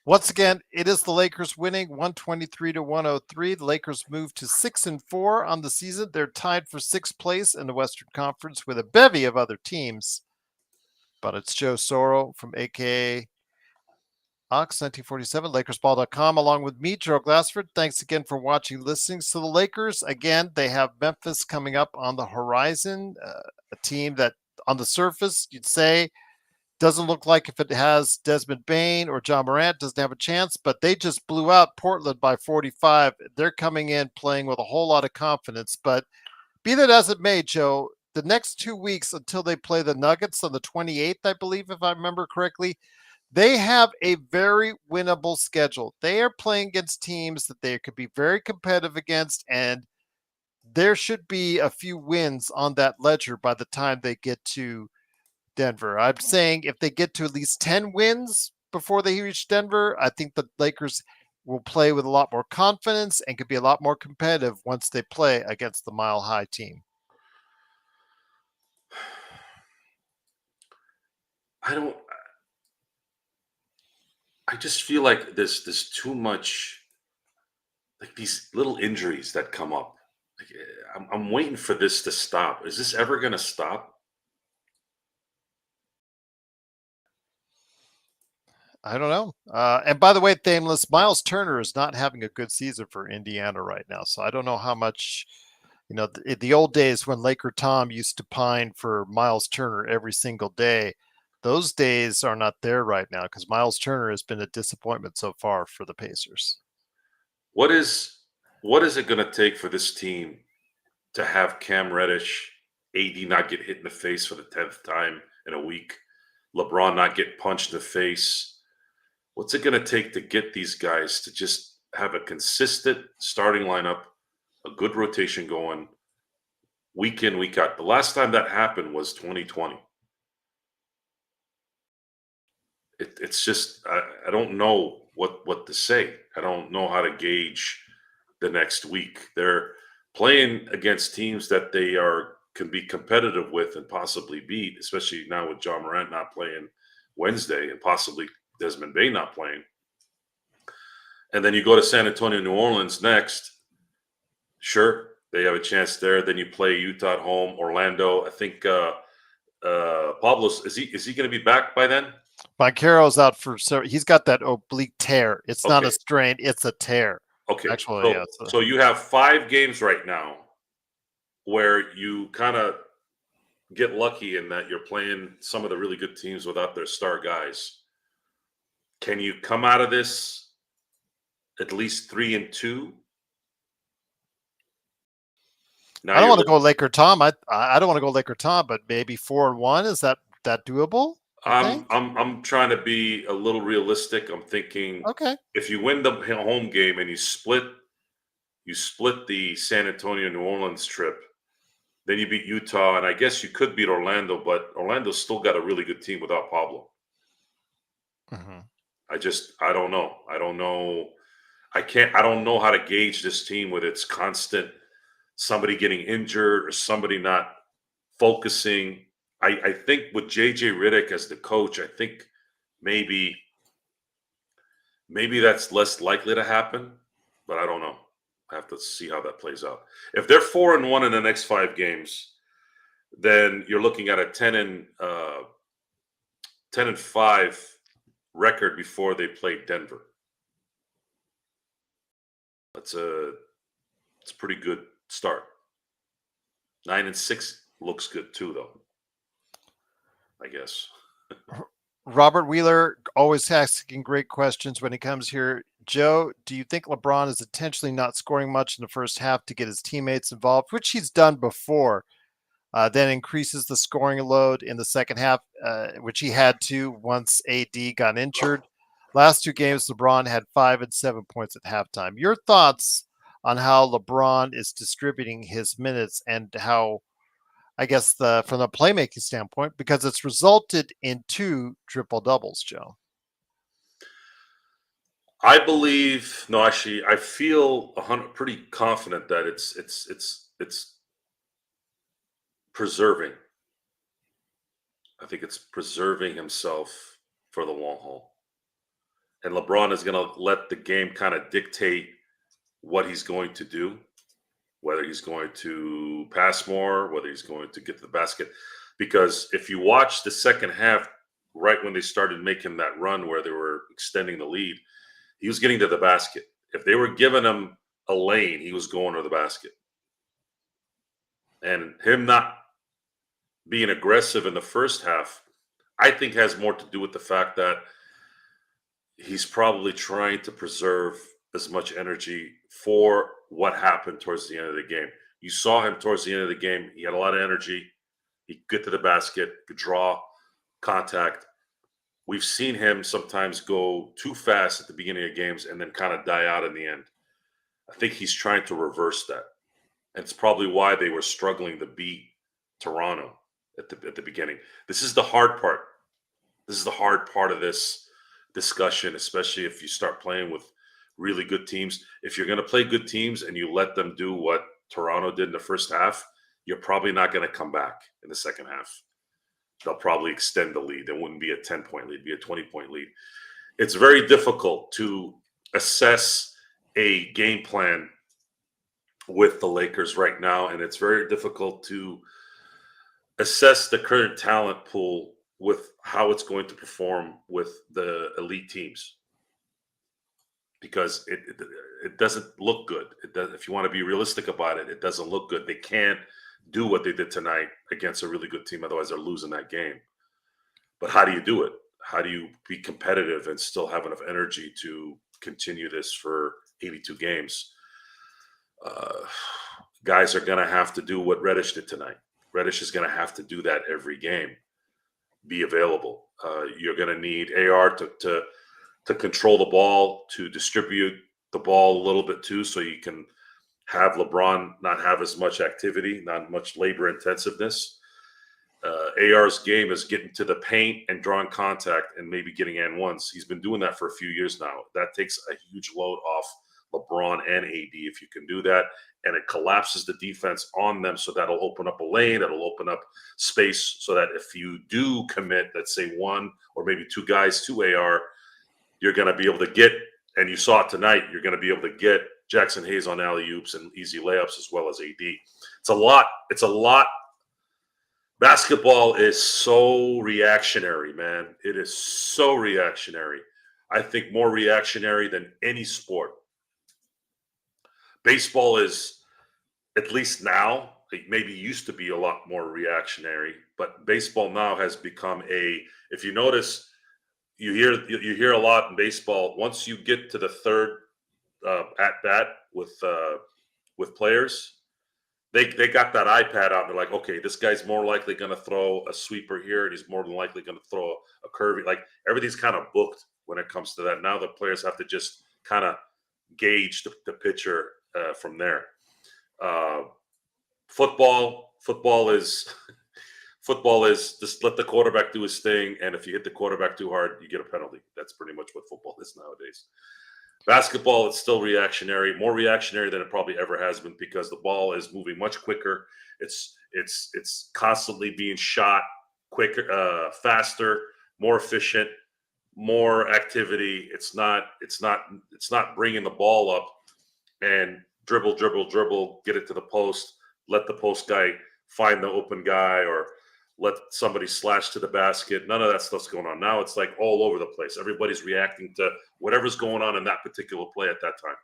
Once again, it is the Lakers winning 123-103. The Lakers move to 6-4 on the season. They're tied for sixth place in the Western Conference with a bevy of other teams. But it's Joe Soro from AKA Ox 1947, LakersBall.com, along with me, Joe Glassford. Thanks again for watching, listening to the Lakers. Again, they have Memphis coming up on the horizon, a team that on the surface you'd say doesn't look like, if it has Desmond Bane or John Morant, doesn't have a chance, but they just blew out Portland by 45. They're coming in playing with a whole lot of confidence. But be that as it may, Joe, the next 2 weeks until they play the Nuggets on the 28th, I believe, if I remember correctly, they have a very winnable schedule. They are playing against teams that they could be very competitive against, and there should be a few wins on that ledger by the time they get to Denver. I'm saying if they get to at least 10 wins before they reach Denver, I think the Lakers will play with a lot more confidence and could be a lot more competitive once they play against the Mile High team. I just feel like there's too much, like these little injuries that come up. Like, I'm waiting for this to stop. Is this ever going to stop? I don't know. And by the way, Thameless, Miles Turner is not having a good season for Indiana right now. So I don't know how much, the old days when Laker Tom used to pine for Miles Turner every single day, those days are not there right now, because Miles Turner has been a disappointment so far for the Pacers. What is it going to take for this team to have Cam Reddish, AD not get hit in the face for the 10th time in a week, LeBron not get punched in the face? What's it going to take to get these guys to just have a consistent starting lineup, a good rotation going, week in, week out? The last time that happened was 2020. it's just I don't know what to say. I don't know how to gauge the next week. They're playing against teams that they can be competitive with and possibly beat, especially now with John Morant not playing Wednesday and possibly Desmond Bay not playing. And then you go to San Antonio, New Orleans next. Sure, they have a chance there. Then you play Utah at home, Orlando. I think Pablo's is he going to be back by then? Banchero's out he's got that oblique tear. It's not a Okay. strain, it's a tear. Okay. Actually, So you have 5 games right now where you kind of get lucky in that you're playing some of the really good teams without their star guys. Can you come out of this at least 3-2? Now I don't want to go Laker Tom. I don't want to go Laker Tom, but maybe 4-1. Is that doable? I'm trying to be a little realistic. I'm thinking Okay. if you win the home game and you split the San Antonio New Orleans trip, then you beat Utah, and I guess you could beat Orlando, but Orlando's still got a really good team without Pablo. Mm-hmm. I don't know. I don't know. I don't know how to gauge this team with its constant somebody getting injured or somebody not focusing. I think with JJ Redick as the coach, I think maybe that's less likely to happen, but I don't know. I have to see how that plays out. If they're 4-1 in the next 5 games, then you're looking at a 10-5 record before they play Denver. It's a pretty good start. 9-6 looks good too, though, I guess. Robert Wheeler always asking great questions when he comes here. Joe, do you think LeBron is intentionally not scoring much in the first half to get his teammates involved, which he's done before, then increases the scoring load in the second half, which he had to once AD got injured? Last 2 games, LeBron had 5 and 7 points at halftime. Your thoughts on how LeBron is distributing his minutes and how, I guess, from the playmaking standpoint, because it's resulted in 2 triple doubles, Joe. I feel pretty confident that it's preserving. I think it's preserving himself for the long haul. And LeBron is going to let the game kind of dictate what he's going to do, whether he's going to pass more, whether he's going to get to the basket. Because if you watch the second half, right when they started making that run where they were extending the lead, he was getting to the basket. If they were giving him a lane, he was going to the basket. And him not being aggressive in the first half, I think has more to do with the fact that he's probably trying to preserve as much energy for what happened towards the end of the game. You saw him towards the end of the game. He had a lot of energy. He could get to the basket, could draw contact. We've seen him sometimes go too fast at the beginning of games and then kind of die out in the end. I think he's trying to reverse that. And it's probably why they were struggling to beat Toronto at the beginning. This is the hard part. This is the hard part of this discussion, especially if you start playing with really good teams. If you're going to play good teams and you let them do what Toronto did in the first half, you're probably not going to come back in the second half. They'll probably extend the lead. It wouldn't be a 10-point lead, it'd be a 20-point lead. It's very difficult to assess a game plan with the Lakers right now, and it's very difficult to assess the current talent pool with how it's going to perform with the elite teams, because it doesn't look good. It does, if you want to be realistic about it, it doesn't look good. They can't do what they did tonight against a really good team, otherwise they're losing that game. But how do you do it? How do you be competitive and still have enough energy to continue this for 82 games? Guys are going to have to do what Reddish did tonight. Reddish is going to have to do that every game. Be available. You're going to need AR to control the ball, to distribute the ball a little bit too, so you can have LeBron not have as much activity, not much labor intensiveness. AR's game is getting to the paint and drawing contact and maybe getting and ones. He's been doing that for a few years now. That takes a huge load off LeBron and AD if you can do that, and it collapses the defense on them, so that'll open up a lane, that'll open up space, so that if you do commit, let's say one or maybe two guys to AR, you're going to be able to get, and you saw it tonight, you're going to be able to get Jackson Hayes on alley-oops and easy layups as well as AD. It's a lot. Basketball is so reactionary, man. It is so reactionary. I think more reactionary than any sport. Baseball is, at least now, it maybe used to be a lot more reactionary, but baseball now has become if you notice, you hear a lot in baseball, once you get to the third at bat with players, they got that iPad out and they're like, okay, this guy's more likely going to throw a sweeper here and he's more than likely going to throw a curvy. Like, everything's kind of booked when it comes to that. Now the players have to just kind of gauge the pitcher from there. Football is just let the quarterback do his thing, and if you hit the quarterback too hard, you get a penalty. That's pretty much what football is nowadays. Basketball, it's still reactionary, more reactionary than it probably ever has been, because the ball is moving much quicker. It's constantly being shot quicker, faster, more efficient, more activity. It's not bringing the ball up and dribble, get it to the post, let the post guy find the open guy, or let somebody slash to the basket. None of that stuff's going on. Now it's like all over the place. Everybody's reacting to whatever's going on in that particular play at that time.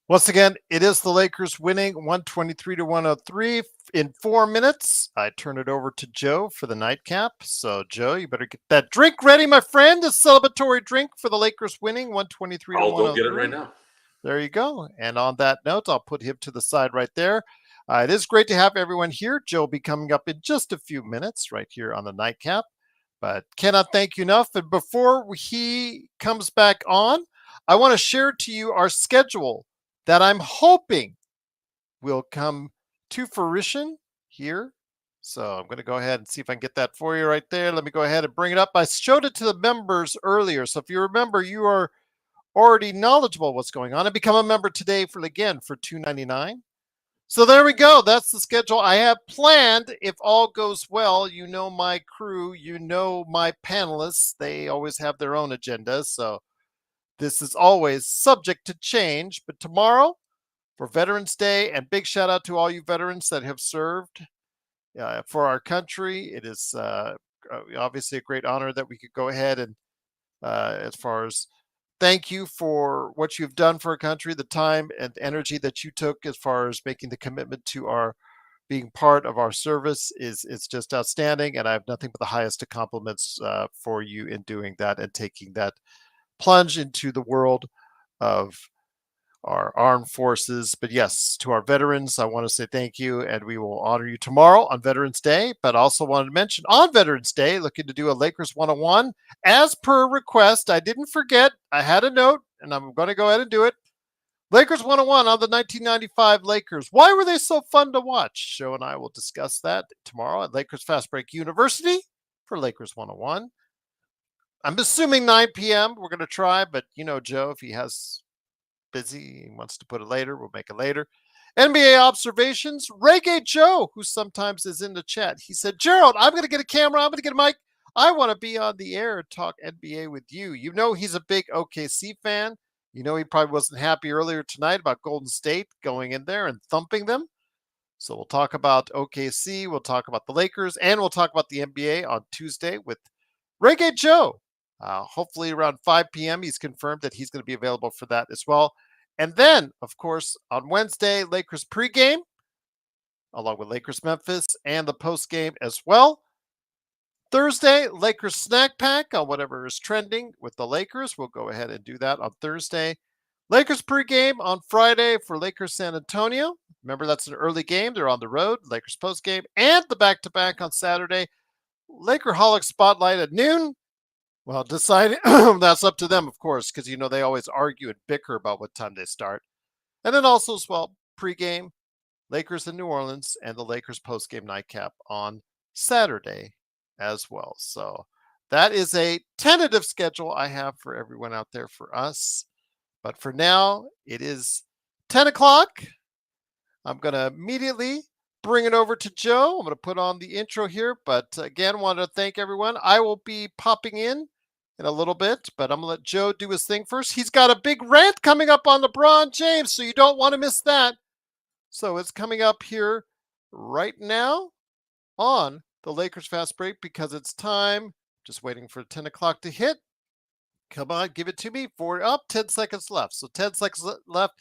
Once again, it is the Lakers winning 123-103 in 4 minutes. I turn it over to Joe for the nightcap. So, Joe, you better get that drink ready, my friend. A celebratory drink for the Lakers winning 123-103. I'll go get it right now. There you go. And on that note, I'll put him to the side right there. It is great to have everyone here. Joe will be coming up in just a few minutes right here on the nightcap. But cannot thank you enough. And before he comes back on, I want to share to you our schedule that I'm hoping will come to fruition here. So I'm going to go ahead and see if I can get that for you right there. Let me go ahead and bring it up. I showed it to the members earlier. So if you remember, you are already knowledgeable what's going on, and become a member today for $2.99. So there we go. That's the schedule I have planned. If all goes well, you know my crew, you know my panelists. They always have their own agendas. So this is always subject to change. But tomorrow for Veterans Day, and big shout out to all you veterans that have served for our country. It is obviously a great honor that we could go ahead and as far as thank you for what you've done for our country, the time and energy that you took as far as making the commitment to our being part of our service is just outstanding. And I have nothing but the highest of compliments for you in doing that and taking that plunge into the world of our armed forces. But yes, to our veterans, I want to say thank you, and we will honor you tomorrow on Veterans Day. But also wanted to mention on Veterans Day, looking to do a Lakers 101 as per request. I didn't forget. I had a note, and I'm going to go ahead and do it. Lakers 101 on the 1995 Lakers. Why were they so fun to watch? Joe and I will discuss that tomorrow at Lakers Fast Break University for Lakers 101. I'm assuming 9 p.m. We're going to try, but you know Joe, if he has busy, he wants to put it later, we'll make it later. NBA observations. Reggae Joe, who sometimes is in the chat, he said, Gerald, I'm going to get a camera, I'm going to get a mic. I want to be on the air and talk NBA with you. You know he's a big OKC fan. You know he probably wasn't happy earlier tonight about Golden State going in there and thumping them. So we'll talk about OKC, we'll talk about the Lakers, and we'll talk about the NBA on Tuesday with Reggae Joe. Hopefully around 5 p.m. he's confirmed that he's going to be available for that as well. And then, of course, on Wednesday, Lakers pregame, along with Lakers Memphis, and the postgame as well. Thursday, Lakers snack pack on whatever is trending with the Lakers. We'll go ahead and do that on Thursday. Lakers pregame on Friday for Lakers San Antonio. Remember, that's an early game. They're on the road. Lakers postgame and the back-to-back on Saturday. Lakerholic Spotlight at noon. Well, deciding that's up to them, of course, because, you know, they always argue and bicker about what time they start. And then also as well, pregame, Lakers in New Orleans, and the Lakers postgame nightcap on Saturday as well. So that is a tentative schedule I have for everyone out there for us. But for now, it is 10 o'clock. I'm going to immediately bring it over to Joe. I'm going to put on the intro here. But again, want to thank everyone. I will be popping in a little bit, but I'm going to let Joe do his thing first. He's got a big rant coming up on LeBron James, so you don't want to miss that. So it's coming up here right now on the Lakers Fast Break because it's time. Just waiting for 10 o'clock to hit. Come on, give it to me. 10 seconds left. So 10 seconds left.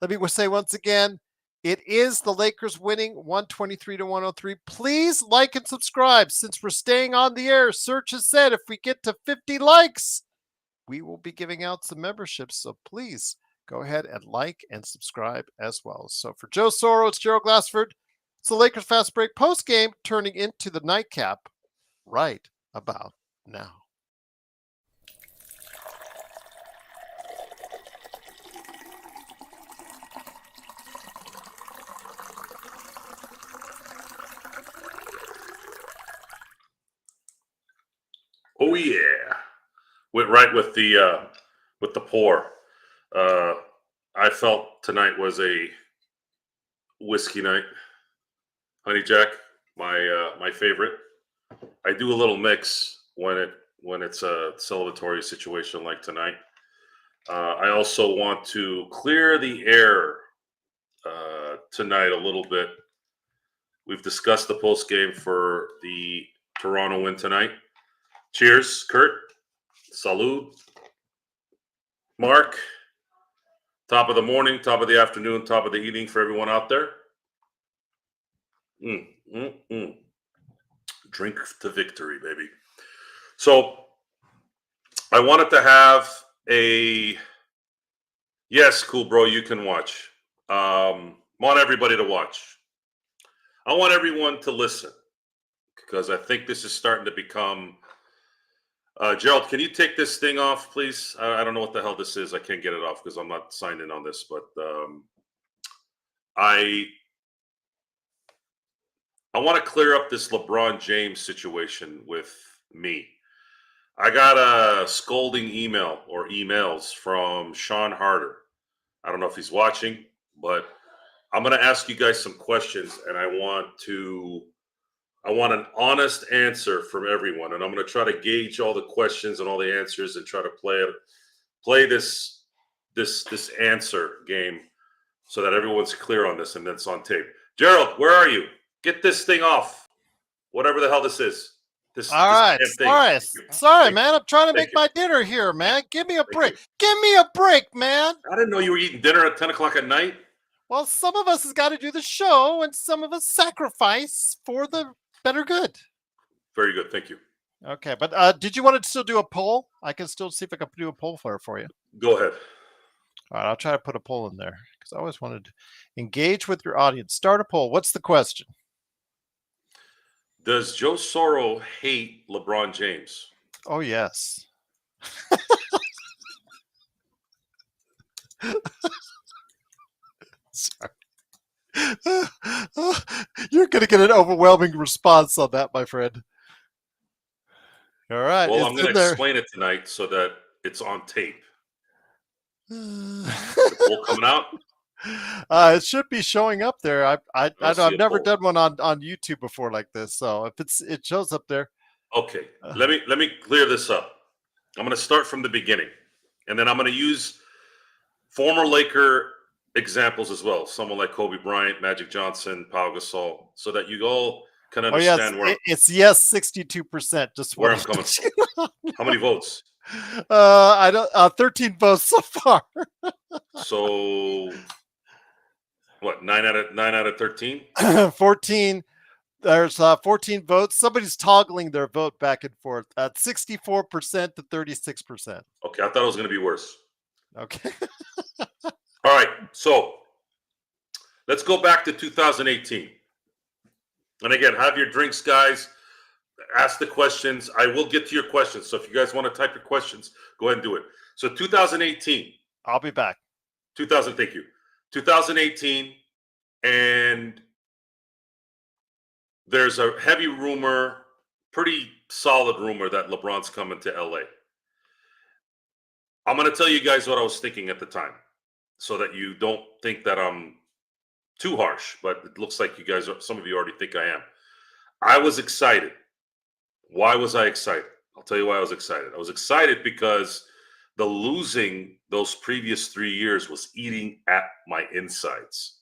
Let me say once again, it is the Lakers winning 123 to 103. Please like and subscribe since we're staying on the air. Search has said if we get to 50 likes, we will be giving out some memberships. So please go ahead and like and subscribe as well. So for Joe Soro, it's Gerald Glassford. It's the Lakers Fast Break postgame turning into the nightcap right about now. Oh yeah, went right with the pour. I felt tonight was a whiskey night. Honey Jack, my favorite. I do a little mix when it's a celebratory situation like tonight. I also want to clear the air tonight a little bit. We've discussed the post game for the Toronto win tonight. Cheers, Kurt. Salud. Mark. Top of the morning, top of the afternoon, top of the evening for everyone out there. Drink to victory, baby. So I wanted to have a yes, cool bro, you can watch. Want everybody to watch. I want everyone to listen because I think this is starting to become Gerald, can you take this thing off, please? I don't know what the hell this is. I can't get it off because I'm not signed in on this. But I want to clear up this LeBron James situation with me. I got a scolding email or emails from Sean Harder. I don't know if he's watching, but I'm going to ask you guys some questions, and I want an honest answer from everyone, and I'm going to try to gauge all the questions and all the answers and try to play this answer game so that everyone's clear on this and it's on tape. Gerald, where are you? Get this thing off. Whatever the hell this is. All right. Sorry, man. I'm trying to make my dinner here, man. Give me a break. Give me a break, man. I didn't know you were eating dinner at 10 o'clock at night. Well, some of us has got to do the show, and some of us sacrifice for the better good. Very good. Thank you. Okay, but did you want to still do a poll? I can still see if I can do a poll for you. Go ahead. All right, I'll try to put a poll in there because I always wanted to engage with your audience. Start a poll. What's the question? Does Joe Soro hate LeBron James? Oh, yes. Sorry. You're going to get an overwhelming response on that, my friend. All right. Well, I'm going to explain it tonight so that it's on tape. The poll coming out? It should be showing up there. I know I've never done one on YouTube before like this, so if it shows up there. Okay, let me clear this up. I'm going to start from the beginning, and then I'm going to use former Laker examples as well. Someone like Kobe Bryant, Magic Johnson, Pau Gasol, so that you all can understand it's yes, 62%. Just where I'm coming from. How many votes? 13 votes so far. So what? 9 out of 13? 14. There's 14 votes. Somebody's toggling their vote back and forth at 64% to 36%. Okay, I thought it was going to be worse. Okay. All right, so let's go back to 2018. And again, have your drinks, guys. Ask the questions. I will get to your questions. So if you guys want to type your questions, go ahead and do it. So 2018. I'll be back. Thank you. 2018, And there's a heavy rumor, pretty solid rumor that LeBron's coming to LA. I'm going to tell you guys what I was thinking at the time so that you don't think that I'm too harsh, but it looks like you guys, some of you already think I am. I was excited. Why was I excited? I'll tell you why I was excited. I was excited because the losing those previous 3 years was eating at my insides.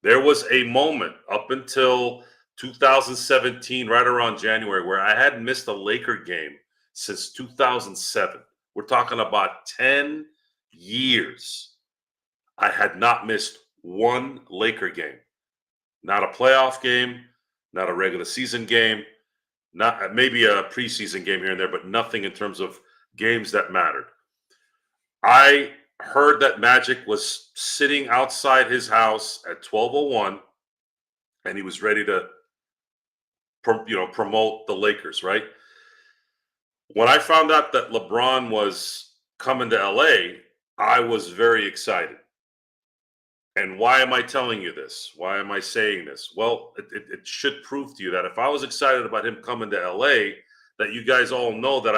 There was a moment up until 2017, right around January, where I hadn't missed a Laker game since 2007. We're talking about 10 years. I had not missed one Laker game. Not a playoff game, not a regular season game, not maybe a preseason game here and there, but nothing in terms of games that mattered. I heard that Magic was sitting outside his house at 12:01, and he was ready to, promote the Lakers. Right when I found out that LeBron was coming to LA, I was very excited. And why am I telling you this? Why am I saying this? Well, it should prove to you that if I was excited about him coming to LA, that you guys all know that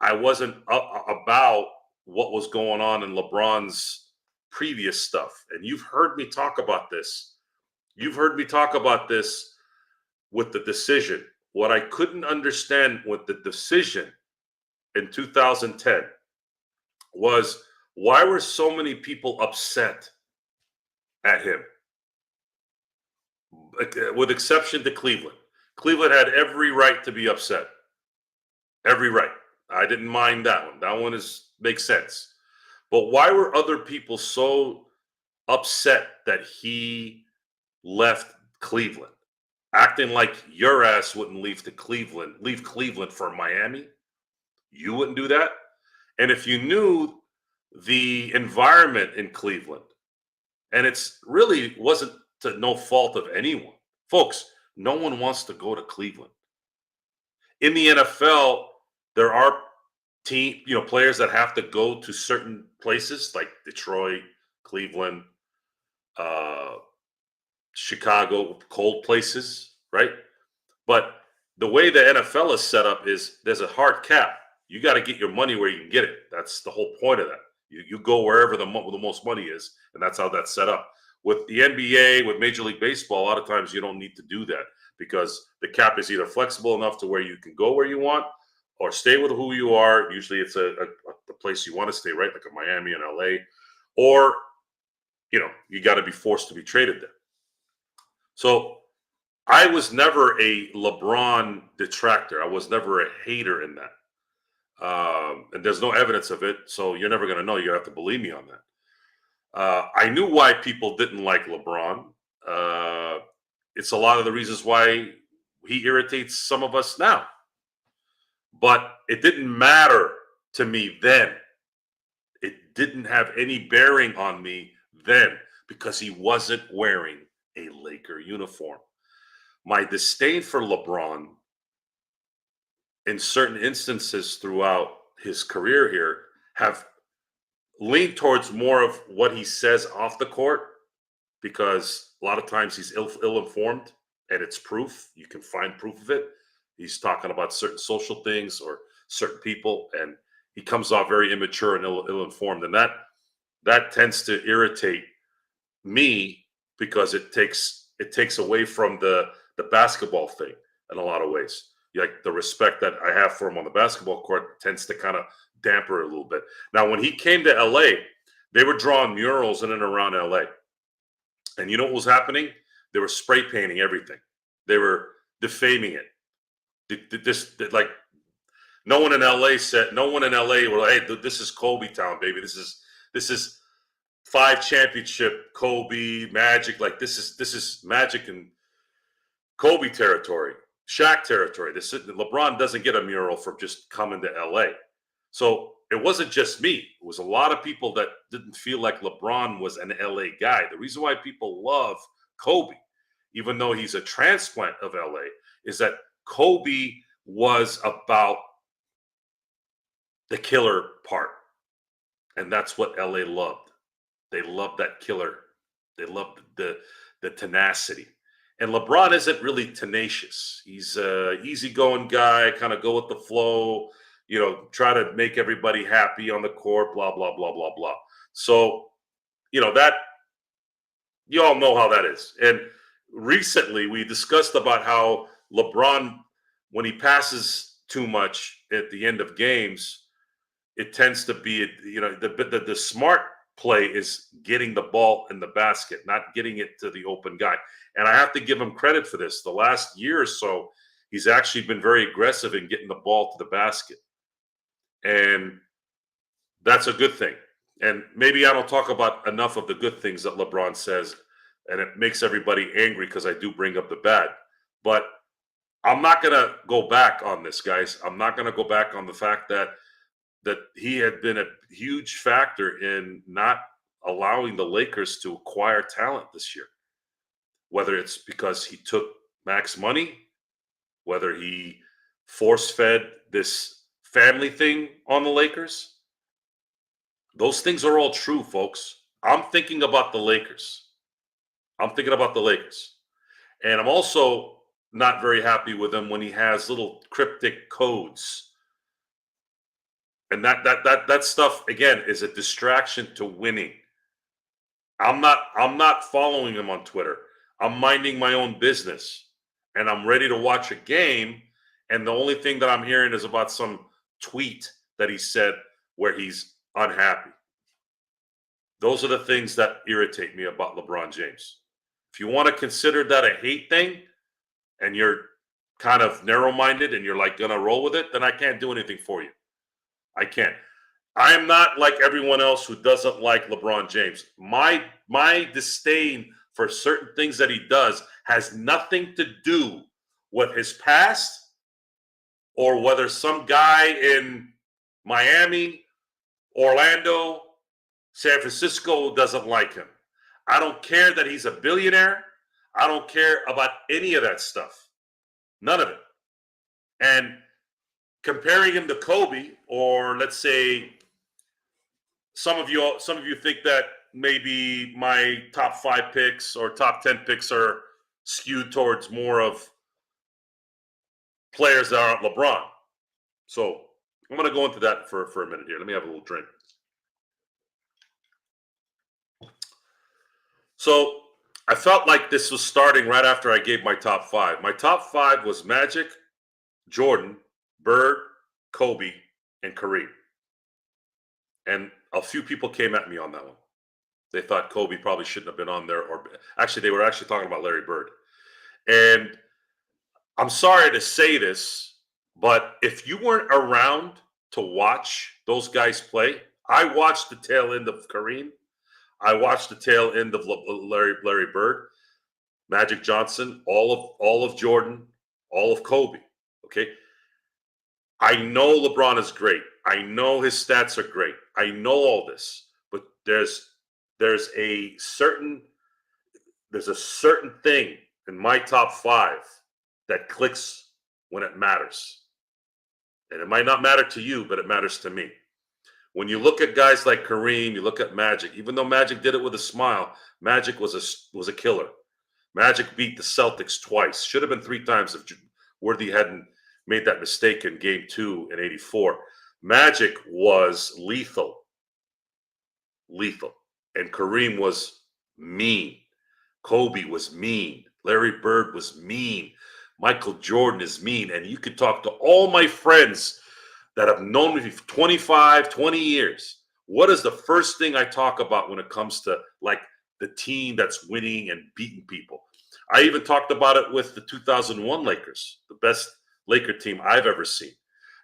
I wasn't about what was going on in LeBron's previous stuff. And you've heard me talk about this. You've heard me talk about this with the decision. What I couldn't understand with the decision in 2010 was why were so many people upset at him, with exception to Cleveland. Cleveland had every right to be upset. Every right. I didn't mind that one. That one makes sense. But why were other people so upset that he left Cleveland? Acting like your ass wouldn't leave Cleveland for Miami? You wouldn't do that? And if you knew the environment in Cleveland, and it's really wasn't to no fault of anyone. Folks, no one wants to go to Cleveland. In the NFL, there are players that have to go to certain places like Detroit, Cleveland, Chicago, cold places, right? But the way the NFL is set up is there's a hard cap. You got to get your money where you can get it. That's the whole point of that. You go wherever the most money is, and that's how that's set up. With the NBA, with Major League Baseball, a lot of times you don't need to do that because the cap is either flexible enough to where you can go where you want or stay with who you are. Usually it's the place you want to stay, right? Like a Miami and LA. Or, you got to be forced to be traded there. So I was never a LeBron detractor. I was never a hater in that. And there's no evidence of it, so you're never going to know. You have to believe me on that. I knew why people didn't like LeBron. It's a lot of the reasons why he irritates some of us now. But it didn't matter to me then. It didn't have any bearing on me then because he wasn't wearing a Laker uniform. My disdain for LeBron in certain instances throughout his career here have leaned towards more of what he says off the court, because a lot of times he's ill-informed, and it's proof. You can find proof of it. He's talking about certain social things or certain people, and he comes off very immature and ill-informed, and that tends to irritate me because it takes away from the basketball thing in a lot of ways. Like the respect that I have for him on the basketball court tends to kind of damper it a little bit. Now, when he came to LA, they were drawing murals in and around LA. And you know what was happening? They were spray painting everything. They were defaming it. Like no one in LA were like, hey, this is Kobe town, baby. This is 5 championship Kobe, Magic. Like this is Magic and Kobe territory. Shaq territory. LeBron doesn't get a mural for just coming to LA. So it wasn't just me. It was a lot of people that didn't feel like LeBron was an LA guy. The reason why people love Kobe, even though he's a transplant of LA, is that Kobe was about the killer part. And that's what LA loved. They loved that killer. They loved the tenacity. And LeBron isn't really tenacious. He's a easygoing guy, kind of go with the flow, try to make everybody happy on the court, blah, blah, blah, blah, blah. So, that you all know how that is. And recently we discussed about how LeBron, when he passes too much at the end of games, it tends to be, the smart play is getting the ball in the basket, not getting it to the open guy. And I have to give him credit for this. The last year or so, he's actually been very aggressive in getting the ball to the basket. And that's a good thing. And maybe I don't talk about enough of the good things that LeBron says, and it makes everybody angry because I do bring up the bad. But I'm not going to go back on this, guys. I'm not going to go back on the fact that he had been a huge factor in not allowing the Lakers to acquire talent this year. Whether it's because he took max money, whether he force-fed this family thing on the Lakers. Those things are all true, folks. I'm thinking about the Lakers. And I'm also not very happy with him when he has little cryptic codes. And that stuff, again, is a distraction to winning. I'm not following him on Twitter. I'm minding my own business. And I'm ready to watch a game. And the only thing that I'm hearing is about some tweet that he said where he's unhappy. Those are the things that irritate me about LeBron James. If you want to consider that a hate thing and you're kind of narrow-minded and you're like going to roll with it, then I can't do anything for you. I can't. I am not like everyone else who doesn't like LeBron James. My disdain for certain things that he does has nothing to do with his past or whether some guy in Miami, Orlando, San Francisco doesn't like him. I don't care that he's a billionaire. I don't care about any of that stuff. None of it. And comparing him to Kobe, or let's say some of you think that maybe my top 5 picks or top 10 picks are skewed towards more of players that aren't LeBron. So I'm going to go into that for a minute here. Let me have a little drink. So I felt like this was starting right after I gave my top 5. My top 5 was Magic, Jordan, Bird, Kobe, and Kareem. And a few people came at me on that one. They thought Kobe probably shouldn't have been on there. Or actually, they were actually talking about Larry Bird. And I'm sorry to say this, but if you weren't around to watch those guys play, I watched the tail end of Kareem. I watched the tail end of Larry Bird, Magic Johnson, all of Jordan, all of Kobe. Okay. I know LeBron is great. I know his stats are great. I know all this, but there's a certain thing in my top 5 that clicks when it matters. And it might not matter to you, but it matters to me. When you look at guys like Kareem, you look at Magic, even though Magic did it with a smile, Magic was a killer. Magic beat the Celtics twice. Should have been 3 times if Worthy hadn't made that mistake in Game 2 in '84. Magic was lethal. And Kareem was mean. Kobe was mean. Larry Bird was mean. Michael Jordan is mean. And you could talk to all my friends that have known me for 25, 20 years. What is the first thing I talk about when it comes to like the team that's winning and beating people? I even talked about it with the 2001 Lakers, the best Laker team I've ever seen.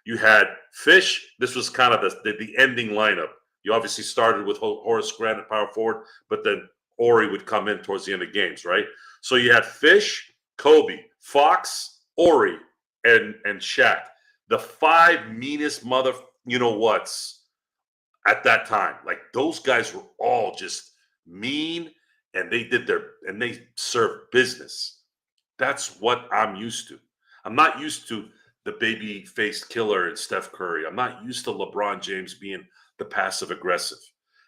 You had Fish. This was kind of the ending lineup. You obviously started with Horace Grant at power forward, but then Horry would come in towards the end of games, right? So you had Fish, Kobe, Fox, Horry, and Shaq. The 5 meanest you-know-whats at that time. Like, those guys were all just mean, and they served business. That's what I'm used to. I'm not used to the baby-faced killer and Steph Curry. I'm not used to LeBron James being the passive-aggressive.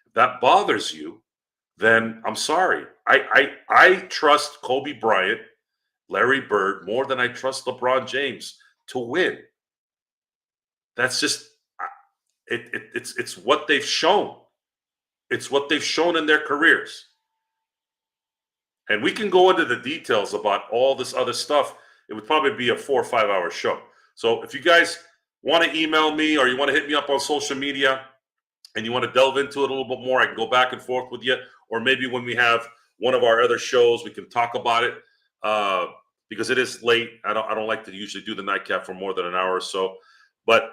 If that bothers you, then I'm sorry. I trust Kobe Bryant, Larry Bird more than I trust LeBron James to win. That's just it's what they've shown. It's what they've shown in their careers. And we can go into the details about all this other stuff. It would probably be a 4 or 5 hour show. So if you guys want to email me or you want to hit me up on social media and you want to delve into it a little bit more, I can go back and forth with you. Or maybe when we have one of our other shows, we can talk about it because it is late. I don't like to usually do the nightcap for more than an hour or so. But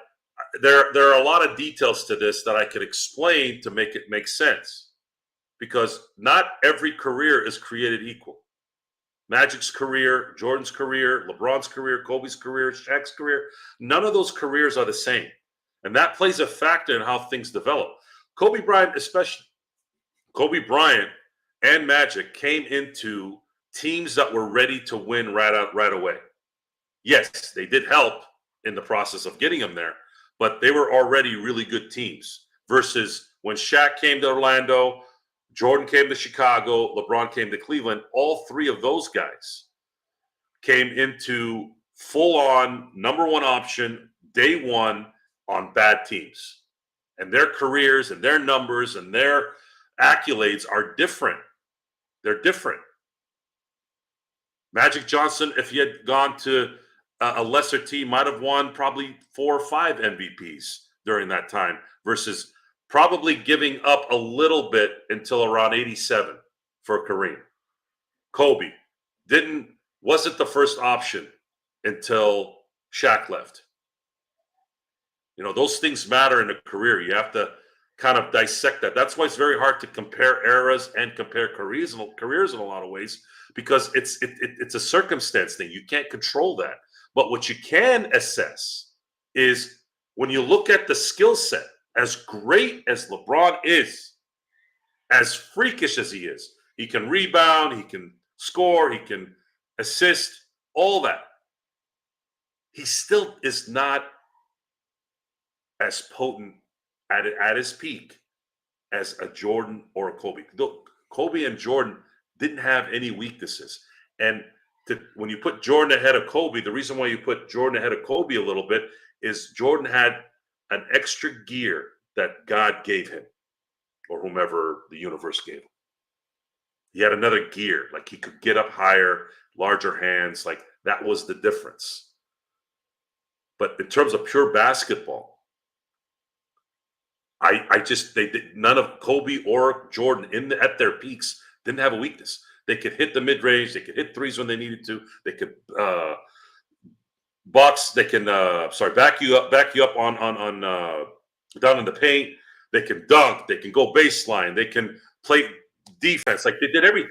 there are a lot of details to this that I could explain to make it make sense. Because not every career is created equal. Magic's career, Jordan's career, LeBron's career, Kobe's career, Shaq's career, none of those careers are the same. And that plays a factor in how things develop. Kobe Bryant, especially, Kobe Bryant and Magic came into teams that were ready to win right away. Yes, they did help in the process of getting them there, but they were already really good teams versus when Shaq came to Orlando, Jordan came to Chicago, LeBron came to Cleveland. All three of those guys came into full-on number one option, day one on bad teams. And their careers and their numbers and their accolades are different. They're different. Magic Johnson, if he had gone to a lesser team, might have won probably 4 or 5 MVPs during that time versus probably giving up a little bit until around 87 for Kareem. Kobe wasn't the first option until Shaq left. You know, those things matter in a career. You have to kind of dissect that. That's why it's very hard to compare eras and compare careers in a lot of ways, because it's a circumstance thing. You can't control that. But what you can assess is when you look at the skill set, as great as LeBron is, as freakish as he is, he can rebound, he can score, he can assist, all that. He still is not as potent at his peak as a Jordan or a Kobe. Kobe and Jordan didn't have any weaknesses. And when you put Jordan ahead of Kobe, the reason why you put Jordan ahead of Kobe a little bit is Jordan had an extra gear that God gave him or whomever the universe gave him. He had another gear, like he could get up higher, larger hands, like that was the difference. But in terms of pure basketball, none of Kobe or Jordan at their peaks didn't have a weakness. They could hit the mid-range, they could hit threes when they needed to, they could box, they can back you up on down in the paint. They can dunk, they can go baseline, they can play defense, like they did everything.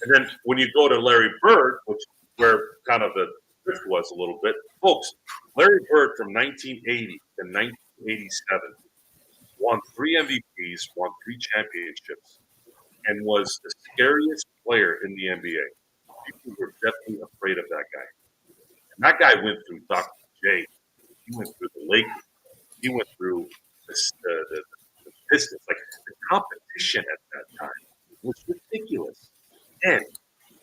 And then when you go to Larry Bird, which is where kind of the drift was a little bit, folks, Larry Bird from 1980 to 1987 won 3 MVPs, won 3 championships, and was the scariest player in the NBA. People were definitely afraid of that guy. And that guy went through Dr. J. He went through the Lakers. He went through the Pistons. Like, the competition at that time was ridiculous. And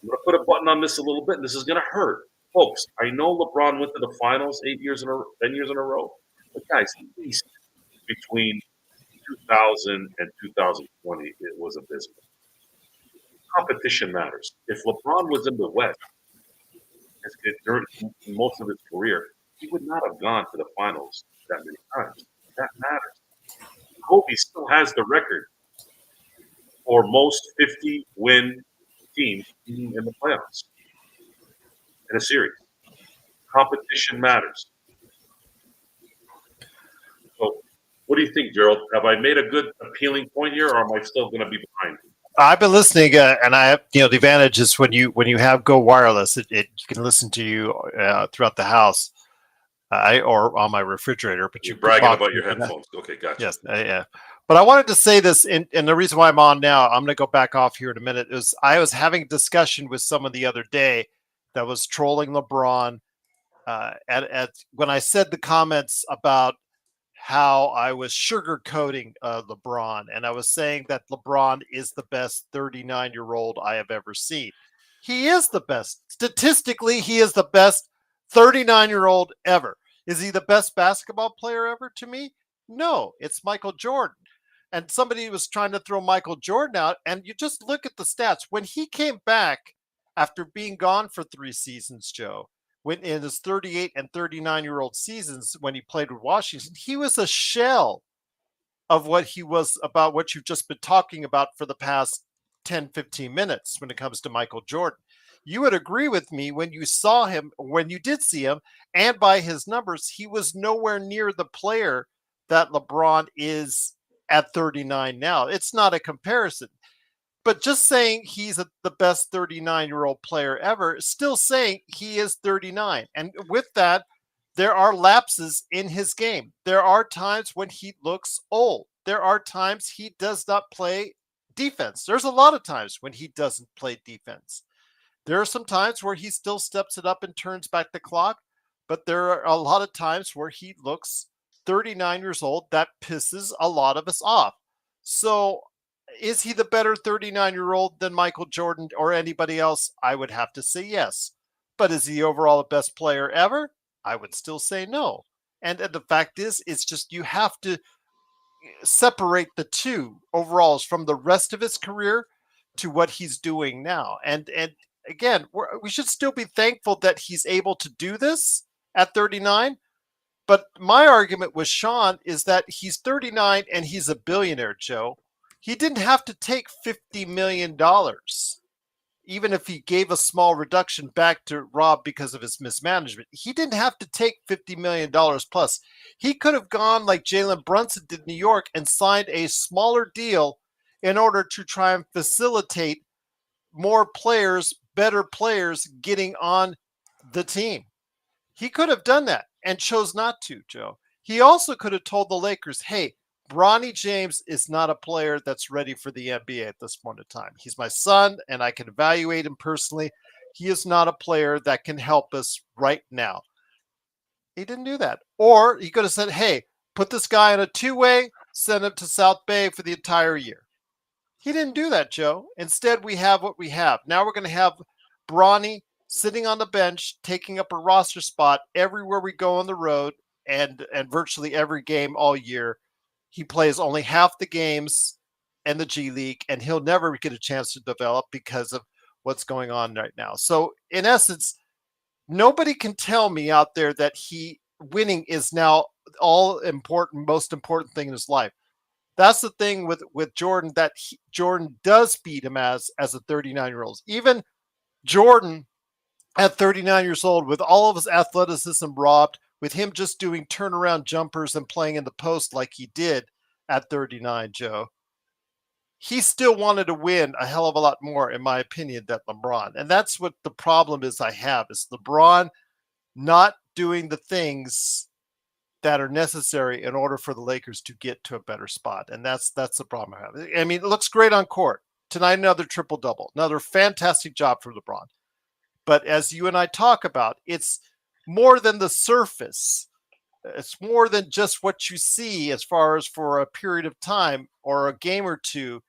I'm going to put a button on this a little bit, and this is going to hurt. Folks, I know LeBron went to the finals 10 years in a row. But guys, at least between 2000 and 2020, it was abysmal. Competition matters. If LeBron was in the West during most of his career, he would not have gone to the finals that many times. That matters. Kobe still has the record for most 50-win teams in the playoffs in a series. Competition matters. So, what do you think, Gerald? Have I made a good, appealing point here, or am I still going to be behind? I've been listening, and I have, the advantage is when you have Go Wireless, you can listen to you throughout the house, or on my refrigerator. But you're bragging about your headphones. Okay, gotcha. Yes, yeah. But I wanted to say this, and the reason why I'm on now, I'm going to go back off here in a minute, is I was having a discussion with someone the other day that was trolling LeBron when I said the comments about how I was sugarcoating LeBron, and I was saying that LeBron is the best 39-year-old I have ever seen. He is the best. Statistically, he is the best 39-year-old ever. Is he the best basketball player ever to me? No, it's Michael Jordan. And somebody was trying to throw Michael Jordan out, and you just look at the stats. When he came back after being gone for 3 seasons, Joe, when in his 38 and 39-year-old seasons when he played with Washington, he was a shell of what he was about what you've just been talking about for the past 10, 15 minutes when it comes to Michael Jordan. You would agree with me when you saw him, when you did see him, and by his numbers, he was nowhere near the player that LeBron is at 39 now. It's not a comparison. But just saying he's the best 39-year-old player ever is still saying he is 39. And with that, there are lapses in his game. There are times when he looks old. There are times he does not play defense. There's a lot of times when he doesn't play defense. There are some times where he still steps it up and turns back the clock, but there are a lot of times where he looks 39 years old. That pisses a lot of us off. So is he the better 39-year-old than Michael Jordan or anybody else? I would have to say yes. But is he overall the best player ever? I would still say no. And the fact is, it's just you have to separate the two overalls from the rest of his career to what he's doing now. And again, we should still be thankful that he's able to do this at 39. But my argument with Sean is that he's 39 and he's a billionaire, Joe. He didn't have to take $50 million, even if he gave a small reduction back to Rob because of his mismanagement. He didn't have to take $50 million plus. He could have gone like Jalen Brunson did in New York and signed a smaller deal in order to try and facilitate more players, better players getting on the team. He could have done that and chose not to, Joe. He also could have told the Lakers, hey, Bronny James is not a player that's ready for the NBA at this point in time. He's my son, and I can evaluate him personally. He is not a player that can help us right now. He didn't do that. Or he could have said, hey, put this guy on a two-way, send him to South Bay for the entire year. He didn't do that, Joe. Instead, we have what we have. Now we're going to have Bronny sitting on the bench, taking up a roster spot everywhere we go on the road and virtually every game all year. He plays only half the games in the G League, and he'll never get a chance to develop because of what's going on right now. So, in essence, nobody can tell me out there that winning is now most important thing in his life. That's the thing with Jordan, that Jordan does beat him as a 39-year-old. Even Jordan at 39 years old, with all of his athleticism robbed, with him just doing turnaround jumpers and playing in the post like he did at 39, Joe, he still wanted to win a hell of a lot more, in my opinion, than LeBron. And that's what the problem is I have, is LeBron not doing the things that are necessary in order for the Lakers to get to a better spot. And that's the problem I have. I mean, it looks great on court. Tonight, another triple-double. Another fantastic job for LeBron. But as you and I talk about, it's more than the surface. It's more than just what you see as far as for a period of time or a game or two.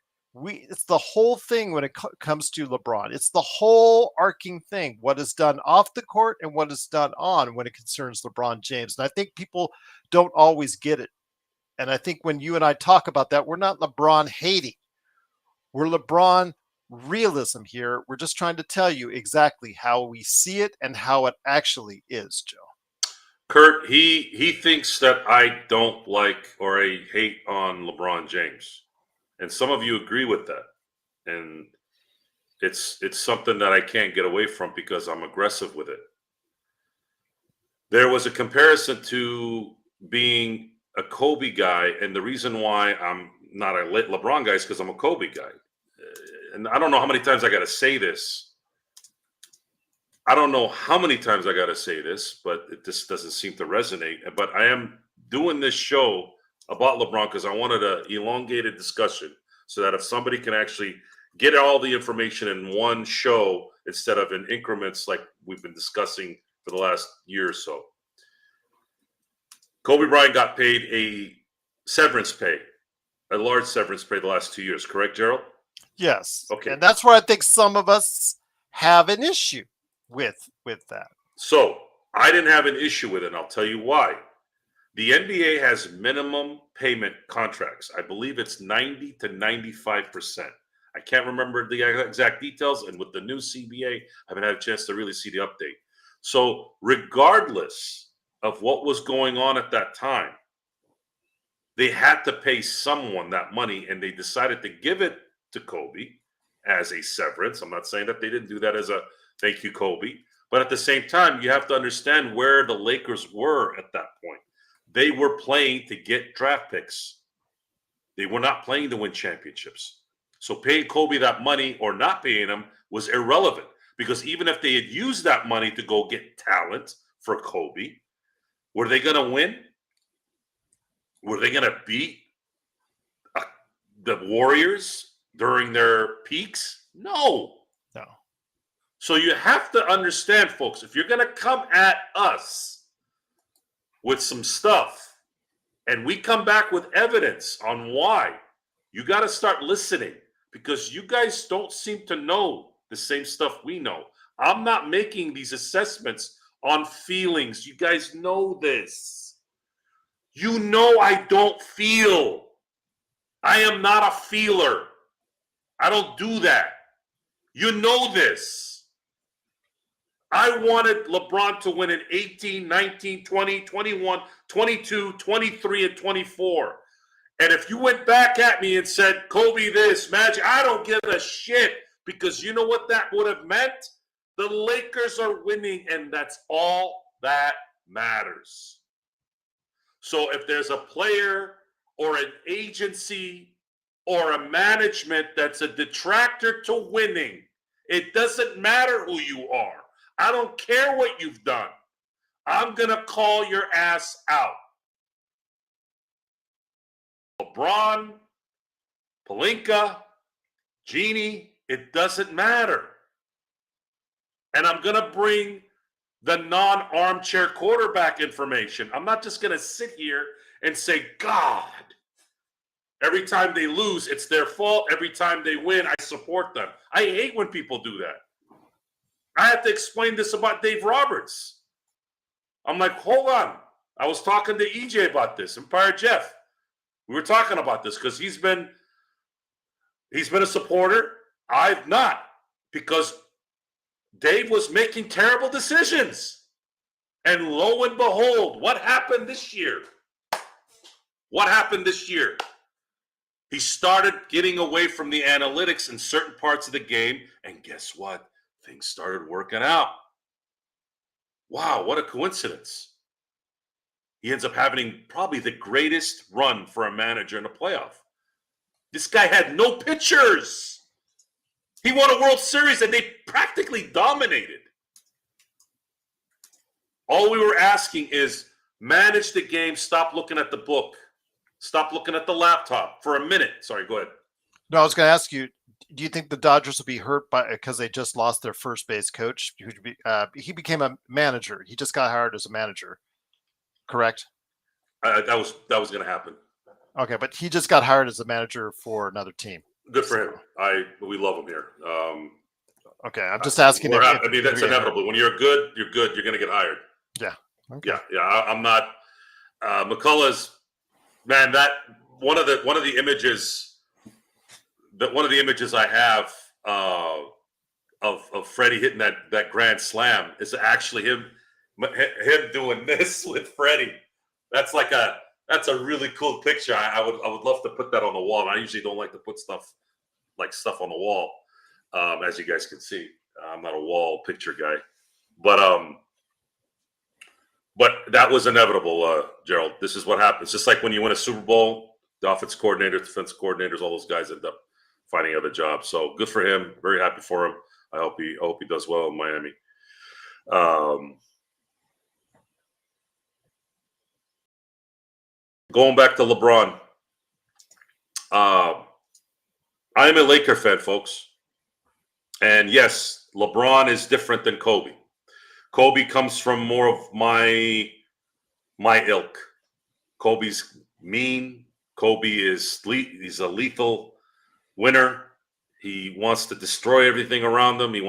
It's the whole thing when it comes to LeBron. It's the whole arcing thing, what is done off the court and what is done on when it concerns LeBron James. And I think people don't always get it. And I think when you and I talk about that, we're not LeBron hating. We're LeBron realism here. We're just trying to tell you exactly how we see it and how it actually is, Joe. Kurt, he thinks that I don't like or I hate on LeBron James. And some of you agree with that. And it's something that I can't get away from because I'm aggressive with it. There was a comparison to being a Kobe guy, and the reason why I'm not a LeBron guy is because I'm a Kobe guy. And I don't know how many times I got to say this. I don't know how many times I got to say this, but it just doesn't seem to resonate. But I am doing this show about LeBron because I wanted an elongated discussion so that if somebody can actually get all the information in one show instead of in increments like we've been discussing for the last year or so. Kobe Bryant got paid a severance pay, a large severance pay the last 2 years, correct, Gerald? Yes. Okay. And that's where I think some of us have an issue with that. So I didn't have an issue with it, and I'll tell you why. The NBA has minimum payment contracts. I believe it's 90 to 95%. I can't remember the exact details, and with the new CBA, I haven't had a chance to really see the update. So regardless of what was going on at that time, they had to pay someone that money, and they decided to give it to Kobe as a severance. I'm not saying that they didn't do that as a thank you, Kobe. But at the same time, you have to understand where the Lakers were at that point. They were playing to get draft picks. They were not playing to win championships. So paying Kobe that money or not paying him was irrelevant, because even if they had used that money to go get talent for Kobe, were they going to win? Were they going to beat the Warriors during their peaks? No. No. So you have to understand, folks, if you're going to come at us with some stuff and we come back with evidence on why, you got to start listening, because you guys don't seem to know the same stuff we know. I'm not making these assessments on feelings. You guys know this. You know I don't feel. I am not a feeler. I don't do that. You know this. I wanted LeBron to win in 18, 19, 20, 21, 22, 23, and 24. And if you went back at me and said, Kobe this, Magic, I don't give a shit, because you know what that would have meant? The Lakers are winning, and that's all that matters. So if there's a player or an agency or a management that's a detractor to winning, it doesn't matter who you are. I don't care what you've done. I'm going to call your ass out. LeBron, Pelinka, Genie, it doesn't matter. And I'm going to bring the non-armchair quarterback information. I'm not just going to sit here and say, God, every time they lose, it's their fault. Every time they win, I support them. I hate when people do that. I have to explain this about Dave Roberts. I'm like, hold on. I was talking to EJ about this, Empire Jeff. We were talking about this because he's been a supporter. I've not, because Dave was making terrible decisions. And lo and behold, what happened this year? What happened this year? He started getting away from the analytics in certain parts of the game, and guess what? Things started working out. Wow, what a coincidence. He ends up having probably the greatest run for a manager in a playoff. This guy had no pitchers. He won a World Series, and they practically dominated. All we were asking is manage the game, stop looking at the book, stop looking at the laptop for a minute. Sorry, go ahead. No, I was going to ask you, do you think the Dodgers will be hurt because they just lost their first base coach? He became a manager. He just got hired as a manager, correct? That was going to happen. Okay, but he just got hired as a manager for another team. Good for him. We love him here. Okay, I'm just asking. That's inevitable. When you're good. You're going to get hired. Yeah. Okay. Yeah. I'm not. McCullough's, man. That one of the images. One of the images I have of Freddie hitting that grand slam is actually him doing this with Freddie. That's a really cool picture. I would love to put that on the wall. And I usually don't like to put stuff on the wall, as you guys can see. I'm not a wall picture guy, but that was inevitable, Gerald. This is what happens. Just like when you win a Super Bowl, the offense coordinator, defense coordinators, all those guys end up finding other jobs. So good for him. Very happy for him. I hope he does well in Miami. Going back to LeBron. I am a Laker fan, folks. And yes, LeBron is different than Kobe. Kobe comes from more of my ilk. Kobe's mean. He's a lethal winner. He wants to destroy everything around him. He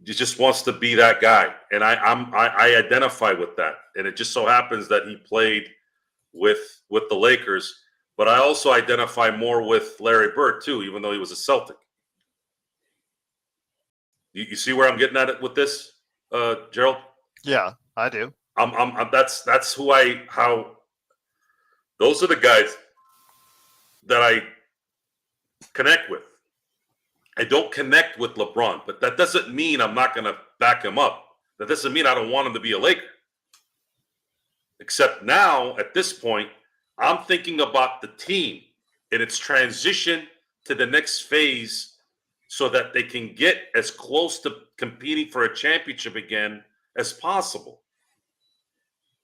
just wants to be that guy. And I identify with that. And it just so happens that he played with the Lakers, but I also identify more with Larry Bird too, even though he was a Celtic. You see where I'm getting at it with this, Gerald? Yeah, I do. That's how those are the guys that I connect with. I don't connect with LeBron, but that doesn't mean I'm not going to back him up. That doesn't mean I don't want him to be a Laker. Except now, at this point, I'm thinking about the team and its transition to the next phase so that they can get as close to competing for a championship again as possible.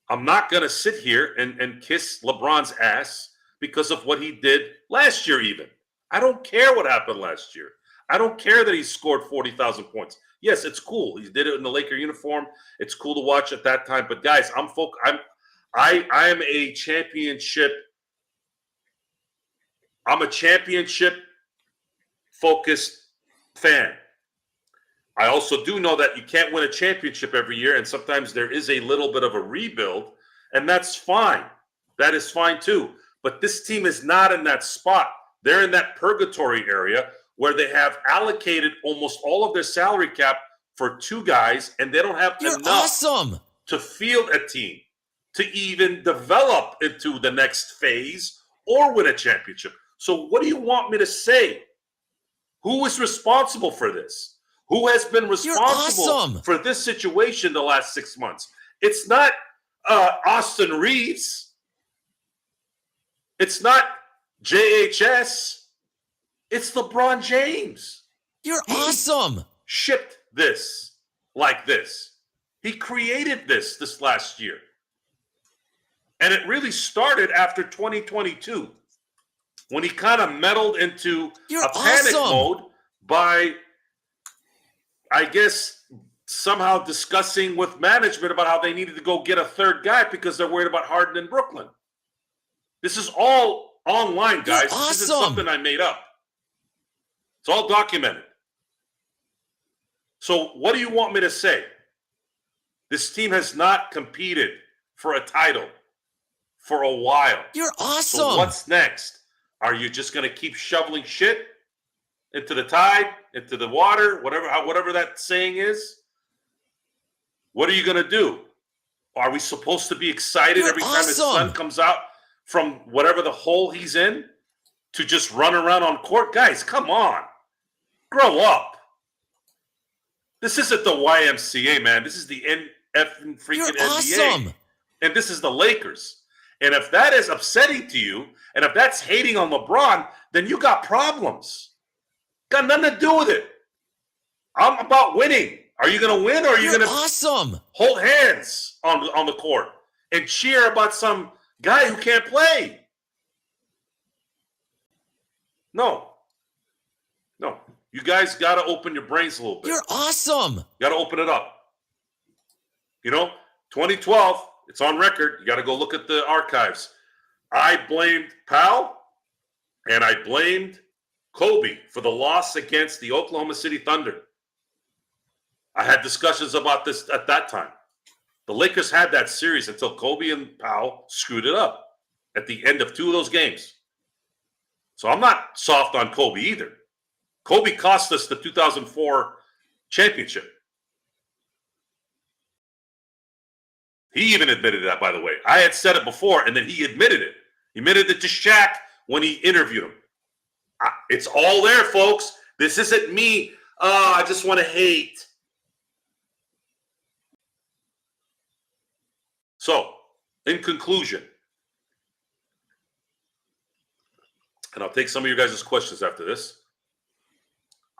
I'm not going to sit here and kiss LeBron's ass because of what he did last year even. I don't care what happened last year. I don't care that he scored 40,000 points. Yes, it's cool. He did it in the Laker uniform. It's cool to watch at that time. But guys, I am a championship. I'm a championship focused fan. I also do know that you can't win a championship every year, and sometimes there is a little bit of a rebuild, and that's fine. That is fine too. But this team is not in that spot. They're in that purgatory area where they have allocated almost all of their salary cap for two guys, and they don't have enough to field a team to even develop into the next phase or win a championship. So what do you want me to say? Who is responsible for this? Who has been responsible for this situation the last 6 months? It's not Austin Reeves. It's not JHS. It's LeBron James. You're awesome. Shipped this like this. He created this last year. And it really started after 2022 when he kind of meddled into panic mode by, I guess, somehow discussing with management about how they needed to go get a third guy because they're worried about Harden in Brooklyn. This is all online, guys. This isn't something I made up. It's all documented. So what do you want me to say? This team has not competed for a title for a while. You're awesome. So what's next? Are you just going to keep shoveling shit into the tide, into the water, whatever that saying is? What are you going to do? Are we supposed to be excited every time his son comes out from whatever the hole he's in to just run around on court? Guys, come on. Grow up. This isn't the YMCA, man. This is the freaking NBA. And this is the Lakers. And if that is upsetting to you, and if that's hating on LeBron, then you got problems. Got nothing to do with it. I'm about winning. Are you going to win, or are you going to hold hands on the court and cheer about some guy who can't play? No. You guys got to open your brains a little bit. You're awesome. Got to open it up. 2012, it's on record. You got to go look at the archives. I blamed Powell and I blamed Kobe for the loss against the Oklahoma City Thunder. I had discussions about this at that time. The Lakers had that series until Kobe and Powell screwed it up at the end of two of those games. So I'm not soft on Kobe either. Kobe cost us the 2004 championship. He even admitted that, by the way. I had said it before, and then he admitted it. He admitted it to Shaq when he interviewed him. It's all there, folks. This isn't me. I just want to hate. So, in conclusion, and I'll take some of your guys' questions after this,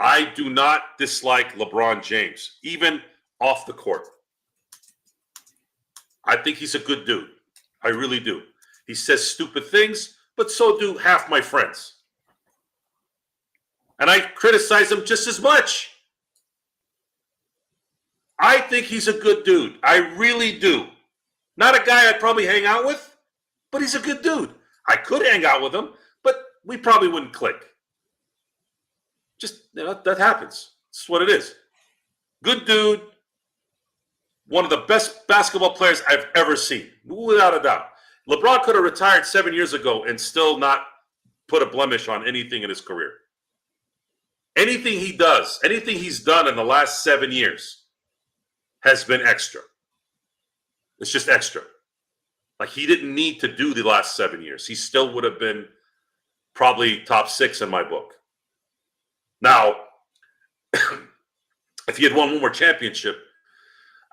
I do not dislike LeBron James, even off the court. I think he's a good dude. I really do. He says stupid things, but so do half my friends. And I criticize him just as much. I think he's a good dude. I really do. Not a guy I'd probably hang out with, but he's a good dude. I could hang out with him, but we probably wouldn't click. Just, that happens. It's what it is. Good dude. One of the best basketball players I've ever seen, without a doubt. LeBron could have retired 7 years ago and still not put a blemish on anything in his career. Anything he does, anything he's done in the last 7 years has been extra. It's just extra. Like, he didn't need to do the last 7 years. He still would have been probably top 6 in my book. Now, if he had won one more championship,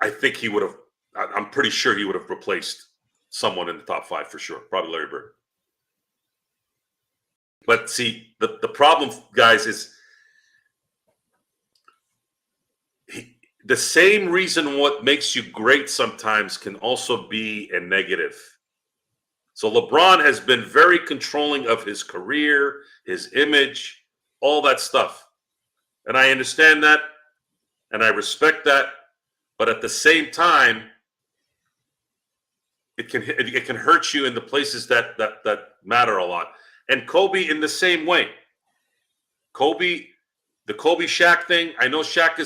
I think he would have, I'm pretty sure he would have replaced someone in the top 5 for sure. Probably Larry Bird. But see, the problem, guys, is the same reason what makes you great sometimes can also be a negative. So LeBron has been very controlling of his career, his image, all that stuff. And I understand that, and I respect that. But at the same time, it can hurt you in the places that matter a lot. And Kobe in the same way. The Kobe Shaq thing. I know Shaq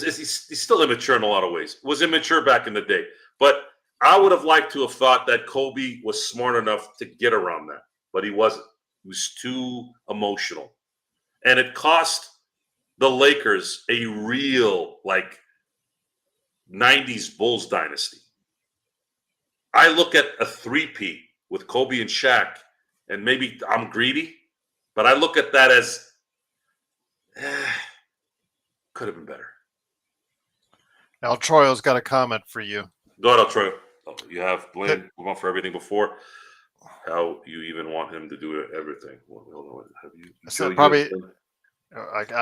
he's still immature in a lot of ways. Was immature back in the day, but I would have liked to have thought that Kobe was smart enough to get around that, but he wasn't. He was too emotional, and it cost the Lakers a real 90s Bulls dynasty. I look at a three-peat with Kobe and Shaq, and maybe I'm greedy, but I look at that as could have been better. Now, Troyo's got a comment for you. Go ahead, Troy. You have blamed LeBron for everything before. How you even want him to do everything? Well, have you? So probably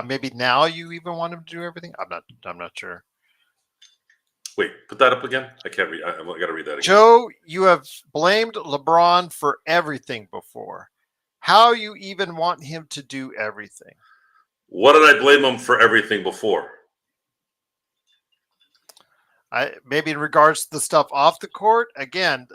maybe now you even want him to do everything. I'm not sure. Wait, put that up again. I can't read. I got to read that again. Joe, you have blamed LeBron for everything before. How you even want him to do everything? What did I blame him for everything before? Maybe in regards to the stuff off the court. Again,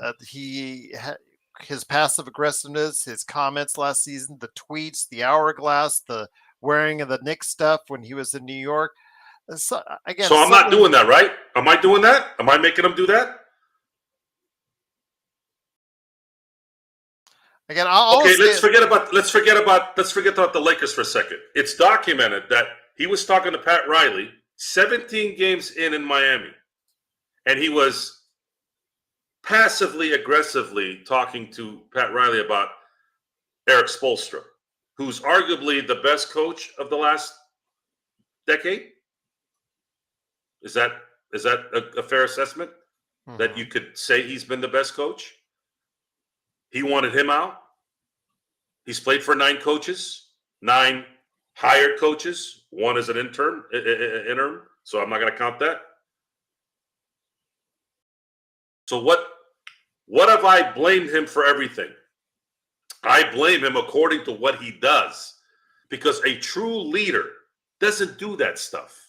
his passive aggressiveness, his comments last season, the tweets, the hourglass, the wearing of the Knicks stuff when he was in New York. So I'm not doing that, right? Am I doing that? Am I making him do that? Again, let's forget about the Lakers for a second. It's documented that he was talking to Pat Riley 17 games in Miami, and he was passively aggressively talking to Pat Riley about Eric Spoelstra, who's arguably the best coach of the last decade. Is that a fair assessment? Mm-hmm. That you could say he's been the best coach? He wanted him out. He's played for 9 coaches, 9 hired coaches. 1 is an interim, so I'm not going to count that. So what have I blamed him for everything? I blame him according to what he does, because a true leader doesn't do that stuff.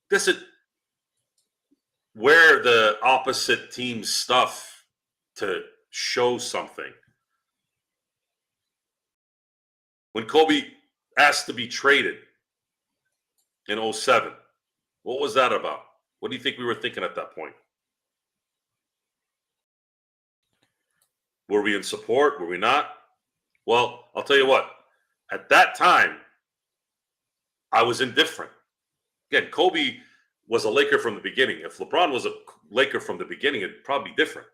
Doesn't wear the opposite team's stuff to show something. When Kobe asked to be traded in 2007, what was that about? What do you think we were thinking at that point? Were we in support? Were we not? Well, I'll tell you what. At that time, I was indifferent. Again, Kobe was a Laker from the beginning. If LeBron was a Laker from the beginning, it'd probably be different.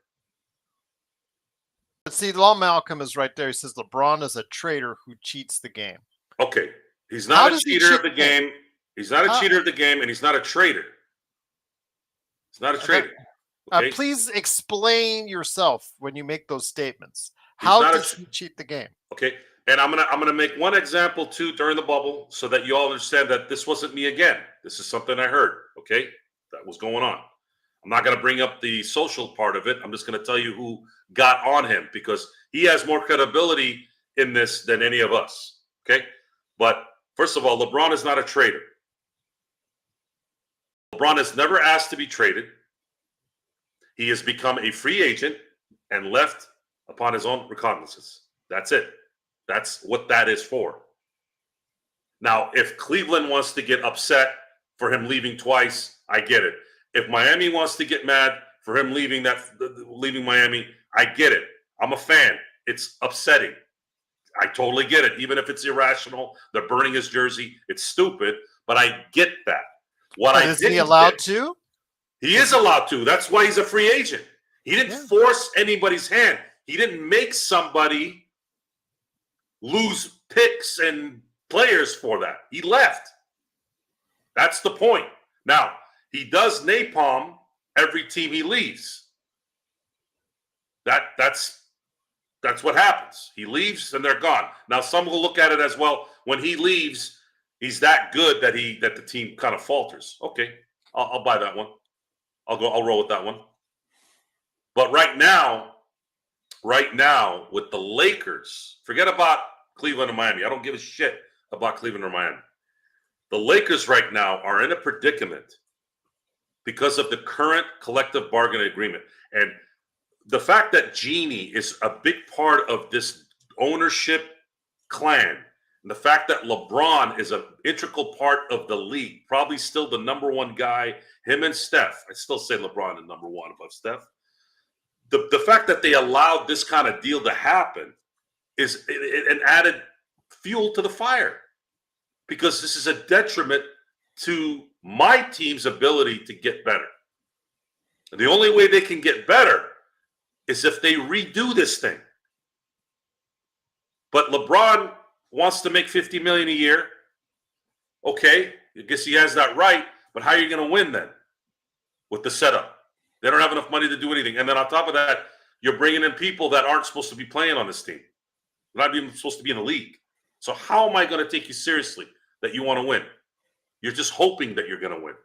See, Law Malcolm is right there. He says LeBron is a traitor who cheats the game. Okay. He's not a cheater of the game. He's not a cheater of the game, and he's not a traitor. He's not a traitor. Okay? Please explain yourself when you make those statements. How does he cheat the game? Okay. And I'm gonna make one example too during the bubble so that you all understand that this wasn't me again. This is something I heard. Okay, that was going on. I'm not gonna bring up the social part of it. I'm just gonna tell you who got on him, because he has more credibility in this than any of us. Okay, but first of all, LeBron is not a traitor. LeBron has never asked to be traded. He has become a free agent and left upon his own recognizance. That's it. That's what that is for. Now, if Cleveland wants to get upset for him leaving twice, I get it. If Miami wants to get mad for him leaving Miami, I get it. I'm a fan. It's upsetting. I totally get it. Even if it's irrational, they're burning his jersey. It's stupid, but I get that. Is he allowed to? He is allowed to. That's why he's a free agent. He didn't force anybody's hand. He didn't make somebody lose picks and players for that. He left. That's the point. Now, he does napalm every team he leaves. That's what happens. He leaves and they're gone. Now, some will look at it as, well, when he leaves, he's that good that the team kind of falters. Okay, I'll buy that one. I'll roll with that one. But right now, with the Lakers, forget about Cleveland and Miami. I don't give a shit about Cleveland or Miami. The Lakers right now are in a predicament because of the current collective bargaining agreement. And the fact that Genie is a big part of this ownership clan, and the fact that LeBron is an integral part of the league, probably still the number one guy, him and Steph. I still say LeBron is number one above Steph. The fact that they allowed this kind of deal to happen is an added fuel to the fire, because this is a detriment to my team's ability to get better. And the only way they can get better is if they redo this thing. But LeBron wants to make $50 million a year. Okay, I guess he has that right, but how are you going to win then with the setup? They don't have enough money to do anything. And then on top of that, you're bringing in people that aren't supposed to be playing on this team. They're not even supposed to be in the league. So how am I going to take you seriously that you want to win? You're just hoping that you're going to win.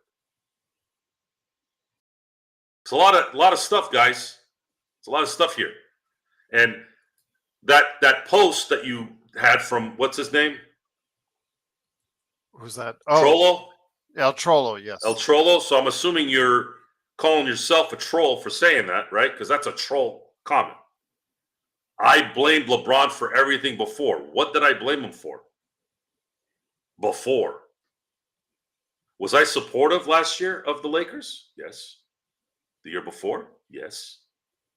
It's a lot of stuff, guys. It's a lot of stuff here. And that post that you had from, what's his name? Who's that? Trollo? El Trollo, yes. El Trollo. So I'm assuming you're calling yourself a troll for saying that, right? Because that's a troll comment. I blamed LeBron for everything before. What did I blame him for? Before. Was I supportive last year of the Lakers? Yes. The year before? Yes.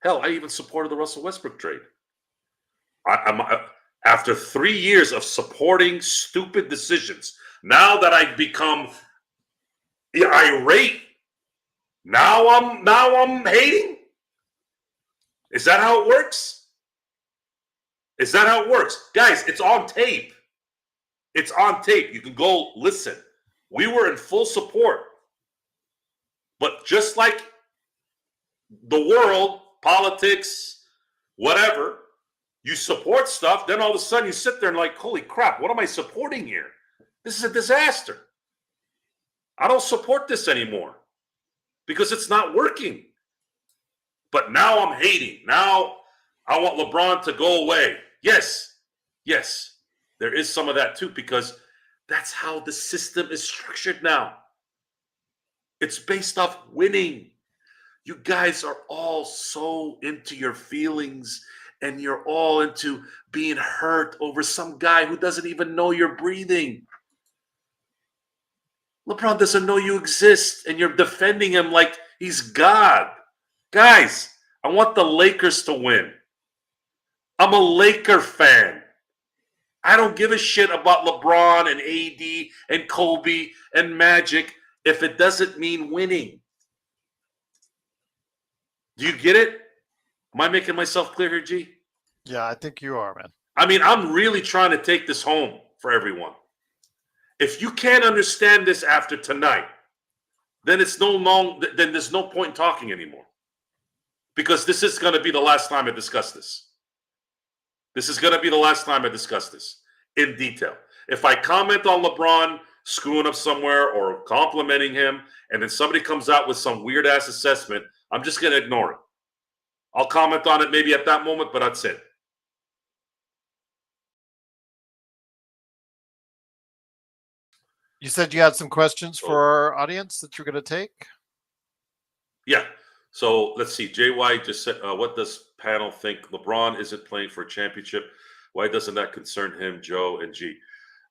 Hell, I even supported the Russell Westbrook trade. After 3 years of supporting stupid decisions, now that I've become irate, now I'm hating? Is that how it works? Is that how it works? Guys, it's on tape. It's on tape. You can go listen. We were in full support. But just like the world, politics, whatever, you support stuff, then all of a sudden you sit there and like, holy crap, what am I supporting here? This is a disaster. I don't support this anymore because it's not working. But now I'm hating. Now I want LeBron to go away. Yes, there is some of that too, because that's how the system is structured now. It's based off winning. You guys are all so into your feelings, and you're all into being hurt over some guy who doesn't even know you're breathing. LeBron doesn't know you exist, and you're defending him like he's God. Guys, I want the Lakers to win. I'm a Laker fan. I don't give a shit about LeBron and AD and Kobe and Magic if it doesn't mean winning. Do you get it? Am I making myself clear here, G? Yeah, I think you are, man. I mean, I'm really trying to take this home for everyone. If you can't understand this after tonight, then there's no point in talking anymore. Because this is going to be the last time I discuss this. This is going to be the last time I discuss this in detail. If I comment on LeBron screwing up somewhere or complimenting him, and then somebody comes out with some weird-ass assessment, I'm just going to ignore it. I'll comment on it maybe at that moment, but that's it. You said you had some questions for our audience that you're going to take? Yeah. So let's see. JY just said, what does panel think? LeBron isn't playing for a championship. Why doesn't that concern him, Joe and G?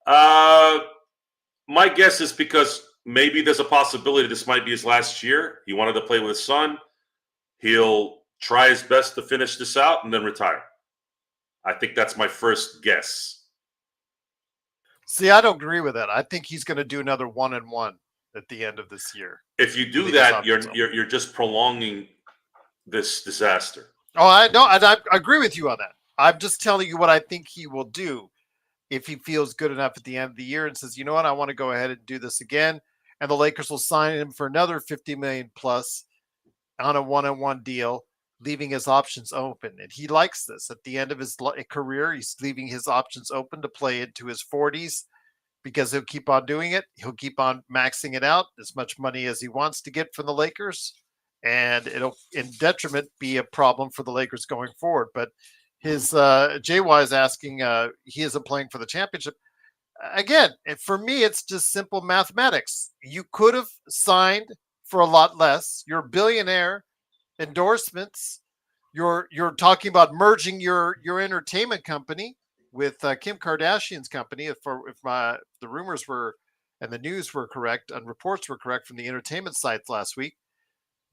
My guess is because maybe there's a possibility this might be his last year. He wanted to play with his son. He'll try his best to finish this out and then retire. I think that's my first guess. See, I don't agree with that. I think he's going to do another 1-1 at the end of this year. If you do that, you're just prolonging this disaster. Oh, I know. I agree with you on that. I'm just telling you what I think he will do if he feels good enough at the end of the year and says, you know what, I want to go ahead and do this again. And the Lakers will sign him for another $50 million plus on a 1-on-1 deal, leaving his options open. And he likes this. At the end of his career, he's leaving his options open to play into his 40s because he'll keep on doing it. He'll keep on maxing it out as much money as he wants to get from the Lakers. And it'll, in detriment, be a problem for the Lakers going forward. But his JY is asking, he isn't playing for the championship. Again, for me, it's just simple mathematics. You could have signed for a lot less. You're a billionaire, endorsements. You're talking about merging your entertainment company with Kim Kardashian's company. If the rumors were and the news were correct and reports were correct from the entertainment sites last week,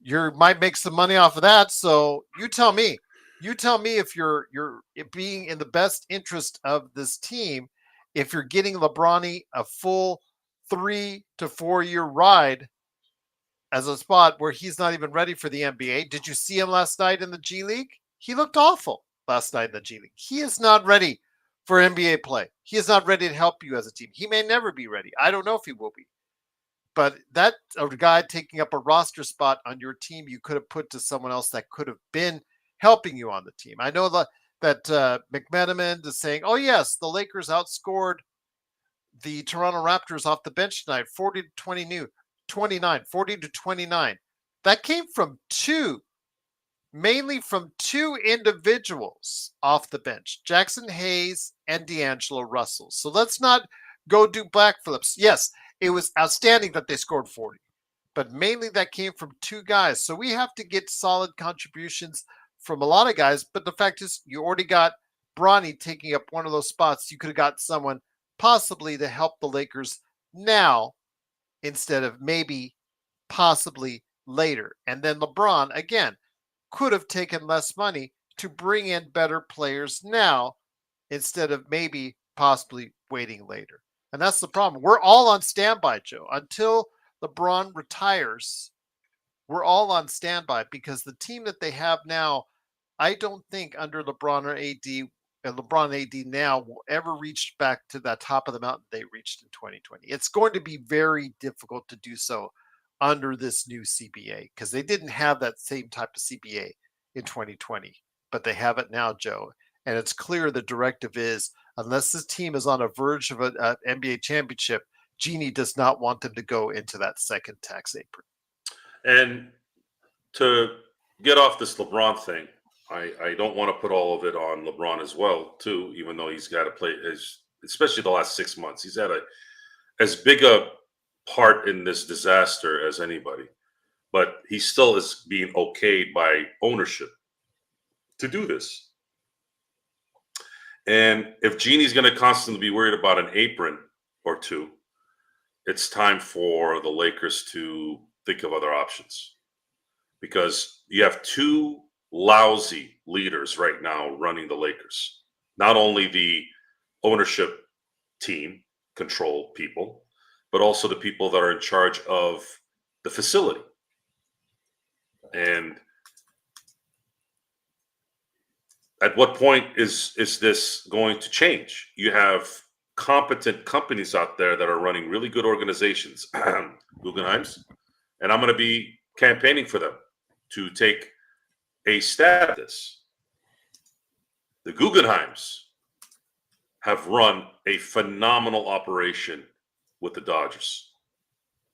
you might make some money off of that. So you tell me. You tell me if you're being in the best interest of this team, if you're getting LeBron a full 3 to 4 year ride as a spot where he's not even ready for the NBA. Did you see him last night in the G League? He looked awful last night in the G League. He is not ready for NBA play. He is not ready to help you as a team. He may never be ready. I don't know if he will be. But that a guy taking up a roster spot on your team, you could have put to someone else that could have been helping you on the team. I know that McMenamin is saying, oh, yes, the Lakers outscored the Toronto Raptors off the bench tonight, 40 to 29. That came from mainly from two individuals off the bench, Jackson Hayes and D'Angelo Russell. So let's not go do backflips. Yes, it was outstanding that they scored 40, but mainly that came from two guys. So we have to get solid contributions from a lot of guys, but the fact is you already got Bronny taking up one of those spots. You could have got someone possibly to help the Lakers now instead of maybe possibly later. And then LeBron, again, could have taken less money to bring in better players now instead of maybe possibly waiting later. And that's the problem. We're all on standby, Joe. Until LeBron retires, we're all on standby because the team that they have now, I don't think under LeBron or AD, and LeBron and AD now will ever reach back to that top of the mountain they reached in 2020. It's going to be very difficult to do so under this new CBA because they didn't have that same type of CBA in 2020, but they have it now, Joe. And it's clear the directive is unless this team is on a verge of an NBA championship, Genie does not want them to go into that second tax apron. And to get off this LeBron thing, I don't want to put all of it on LeBron as well, too, even though he's got to play, especially the last 6 months. He's had as big a part in this disaster as anybody, but he still is being okayed by ownership to do this. And if Genie's going to constantly be worried about an apron or two, it's time for the Lakers to think of other options because you have two lousy leaders right now running the Lakers. Not only the ownership team control people, but also the people that are in charge of the facility. And at what point is this going to change? You have competent companies out there that are running really good organizations, Guggenheim's, and I'm going to be campaigning for them to take a stab at this. The Guggenheims have run a phenomenal operation with the Dodgers.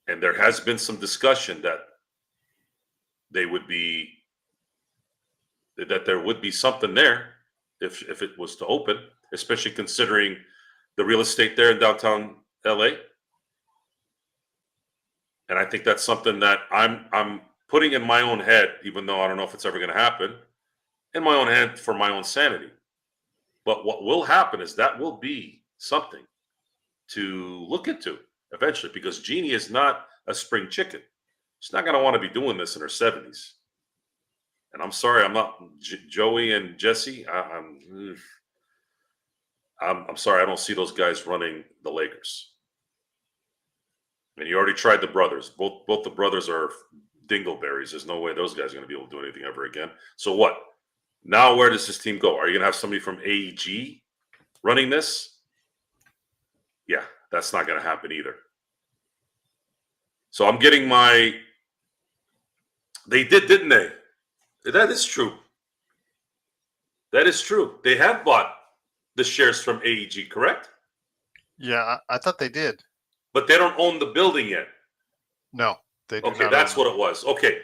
And there has been some discussion that there would be something there if it was to open, especially considering the real estate there in downtown LA. And I think that's something that I'm putting in my own head, even though I don't know if it's ever going to happen, in my own head for my own sanity. But what will happen is that will be something to look into eventually, because Jeannie is not a spring chicken. She's not going to want to be doing this in her 70s. And I'm sorry, I'm not Joey and Jesse. I'm sorry, I don't see those guys running the Lakers. And you already tried the brothers. Both the brothers are dingleberries. There's no way those guys are going to be able to do anything ever again. So what? Now where does this team go? Are you going to have somebody from AEG running this? Yeah, that's not going to happen either. So I'm getting my. They did, didn't they? That is true. That is true. They have bought the shares from AEG, correct? Yeah, I thought they did. But they don't own the building yet. No, they do Okay, not that's own what it was. Okay,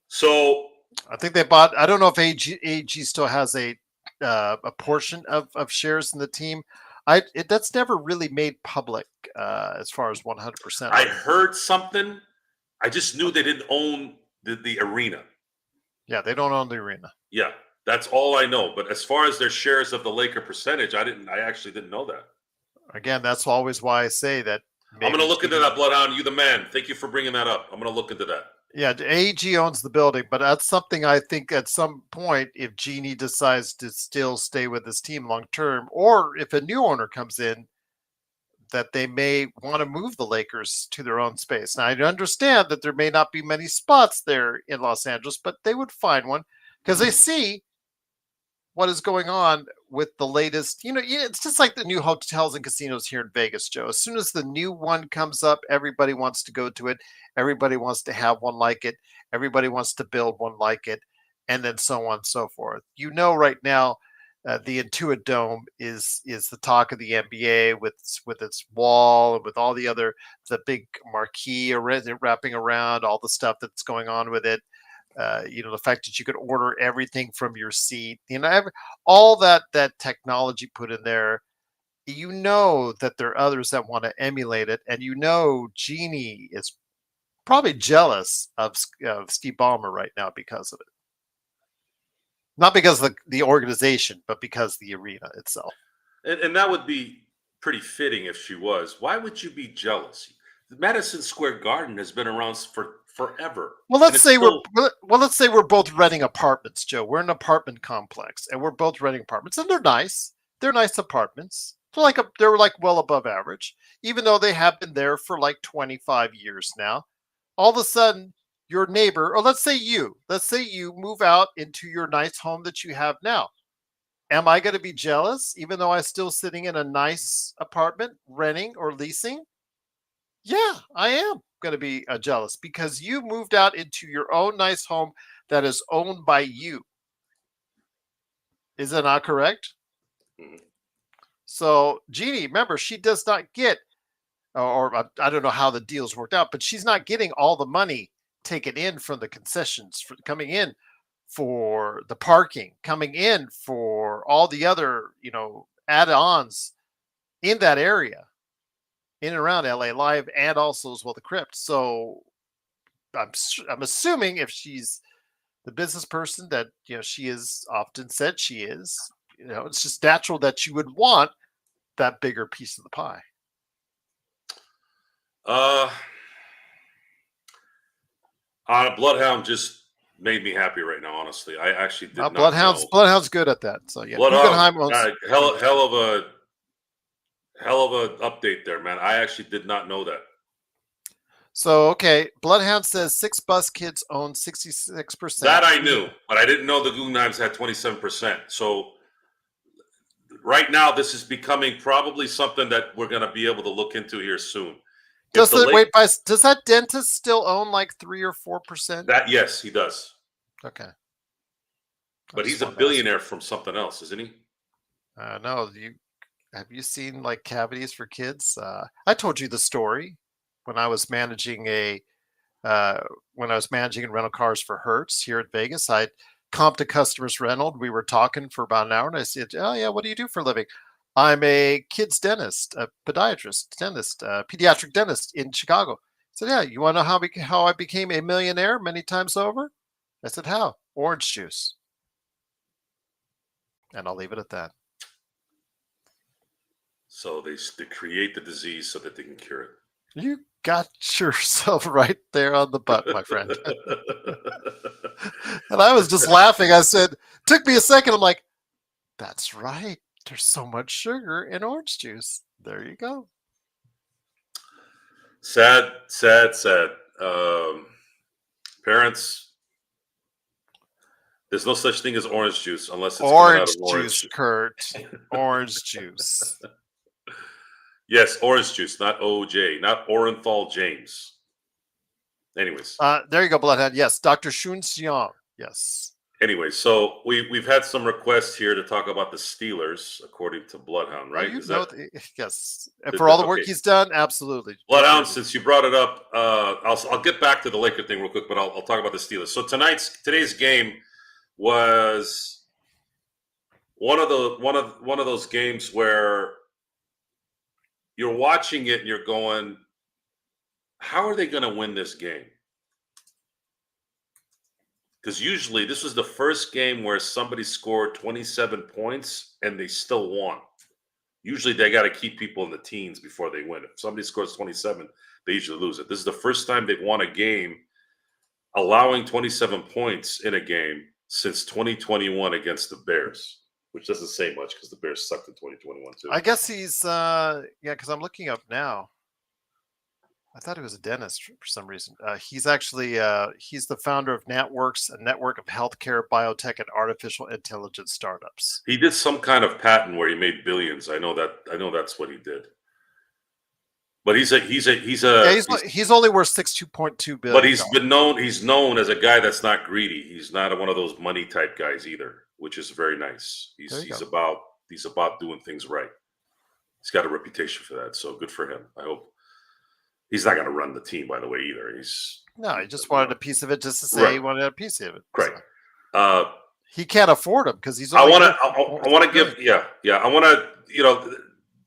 so I think they bought. I don't know if AEG still has a portion of shares in the team. That's never really made public as far as 100%. I heard something. I just knew they didn't own the arena. Yeah, they don't own the arena. Yeah, that's all I know. But as far as their shares of the Laker percentage, I actually didn't know that. Again, that's always why I say that. I'm going to look into that, Bloodhound. You the man. Thank you for bringing that up. I'm going to look into that. Yeah, AEG owns the building, but that's something I think at some point, if Jeannie decides to still stay with this team long term, or if a new owner comes in, that they may want to move the Lakers to their own space. Now, I understand that there may not be many spots there in Los Angeles, but they would find one because they see what is going on with the latest. It's just like the new hotels and casinos here in Vegas, Joe. As soon as the new one comes up, everybody wants to go to it. Everybody wants to have one like it. Everybody wants to build one like it, and then so on and so forth. Right now, the Intuit Dome is the talk of the NBA with its wall and with all the big marquee wrapping around all the stuff that's going on with it. The fact that you could order everything from your seat, all that technology put in there, that there are others that want to emulate it. And Jeannie is probably jealous of Steve Ballmer right now because of it. Not because of the organization, but because of the arena itself. And that would be pretty fitting if she was. Why would you be jealous? The Madison Square Garden has been around for forever. Well, let's say we're both renting apartments, Joe. We're in an apartment complex, and we're both renting apartments, and they're nice. They're nice apartments. They're well above average, even though they have been there for 25 years now. All of a sudden, your neighbor, or let's say you move out into your nice home that you have now. Am I going to be jealous, even though I'm still sitting in a nice apartment, renting or leasing? Yeah, I am going to be jealous because you moved out into your own nice home that is owned by you. Is that not correct? Mm-hmm. So Jeannie, remember, she does not get, or I don't know how the deals worked out, but she's not getting all the money taken in from the concessions, coming in for the parking, coming in for all the other, add-ons in that area, in and around LA Live, and also as well the Crypt. So I'm assuming if she's the business person that she is often said she is, it's just natural that you would want that bigger piece of the pie. Bloodhound just made me happy right now. Honestly, I actually did not know. Bloodhound's good at that. So yeah, Bloodhound, hell of a update there, man. I actually did not know that. So okay, Bloodhound says 6 bus kids own 66%. That I knew, but I didn't know the Guggenheims had 27%. So right now, this is becoming probably something that we're going to be able to look into here soon. Does that dentist still own 3 or 4%? Yes, he does. Okay. But he's a billionaire from something else, isn't he? No. Have you seen cavities for kids? I told you the story when I was managing rental cars for Hertz here at Vegas. I comped a customer's rental. We were talking for about an hour, and I said, "Oh yeah, what do you do for a living?" "I'm a kid's dentist, a podiatrist, dentist, pediatric dentist in Chicago." So yeah, you want to know how I became a millionaire many times over? I said, how? Orange juice. And I'll leave it at that. So they create the disease so that they can cure it. You got yourself right there on the butt, my friend. And I was just laughing. I said, took me a second. I'm like, that's right. There's so much sugar in orange juice. There you go. Sad. Parents, there's no such thing as orange juice unless it's coming out Orange of orange juice, juice. Kurt. Orange juice. Yes, orange juice, not OJ, not Orenthal James. Anyways, There you go, Bloodhead. Yes, Dr. Shun Xiang. Yes. anyway, so we've had some requests here to talk about the Steelers, according to Bloodhound, right? Oh, Is that yes. And for all the work okay. he's done, absolutely. Bloodhound? Since you brought it up, I'll get back to the Laker thing real quick, but I'll talk about the Steelers. So today's game was one of those games where you're watching it and you're going, how are they going to win this game? Because usually this was the first game where somebody scored 27 points and they still won. Usually they got to keep people in the teens before they win. If somebody scores 27, they usually lose it. This is the first time they've won a game allowing 27 points in a game since 2021 against the Bears, which doesn't say much because the Bears sucked in 2021 too. I guess he's, because I'm looking up now. I thought he was a dentist for some reason. He's actually, he's the founder of NatWorks, a network of healthcare, biotech, and artificial intelligence startups. He did some kind of patent where he made billions. I know that's what he did. But he's only worth $62.2 billion. But he's known as a guy that's not greedy. He's not one of those money type guys either, which is very nice. He's about doing things right. He's got a reputation for that, so good for him. I hope he's not going to run the team, by the way, either. He just wanted a piece of it just to say he wanted a piece of it. Right. So. He can't afford them because he's. I want to.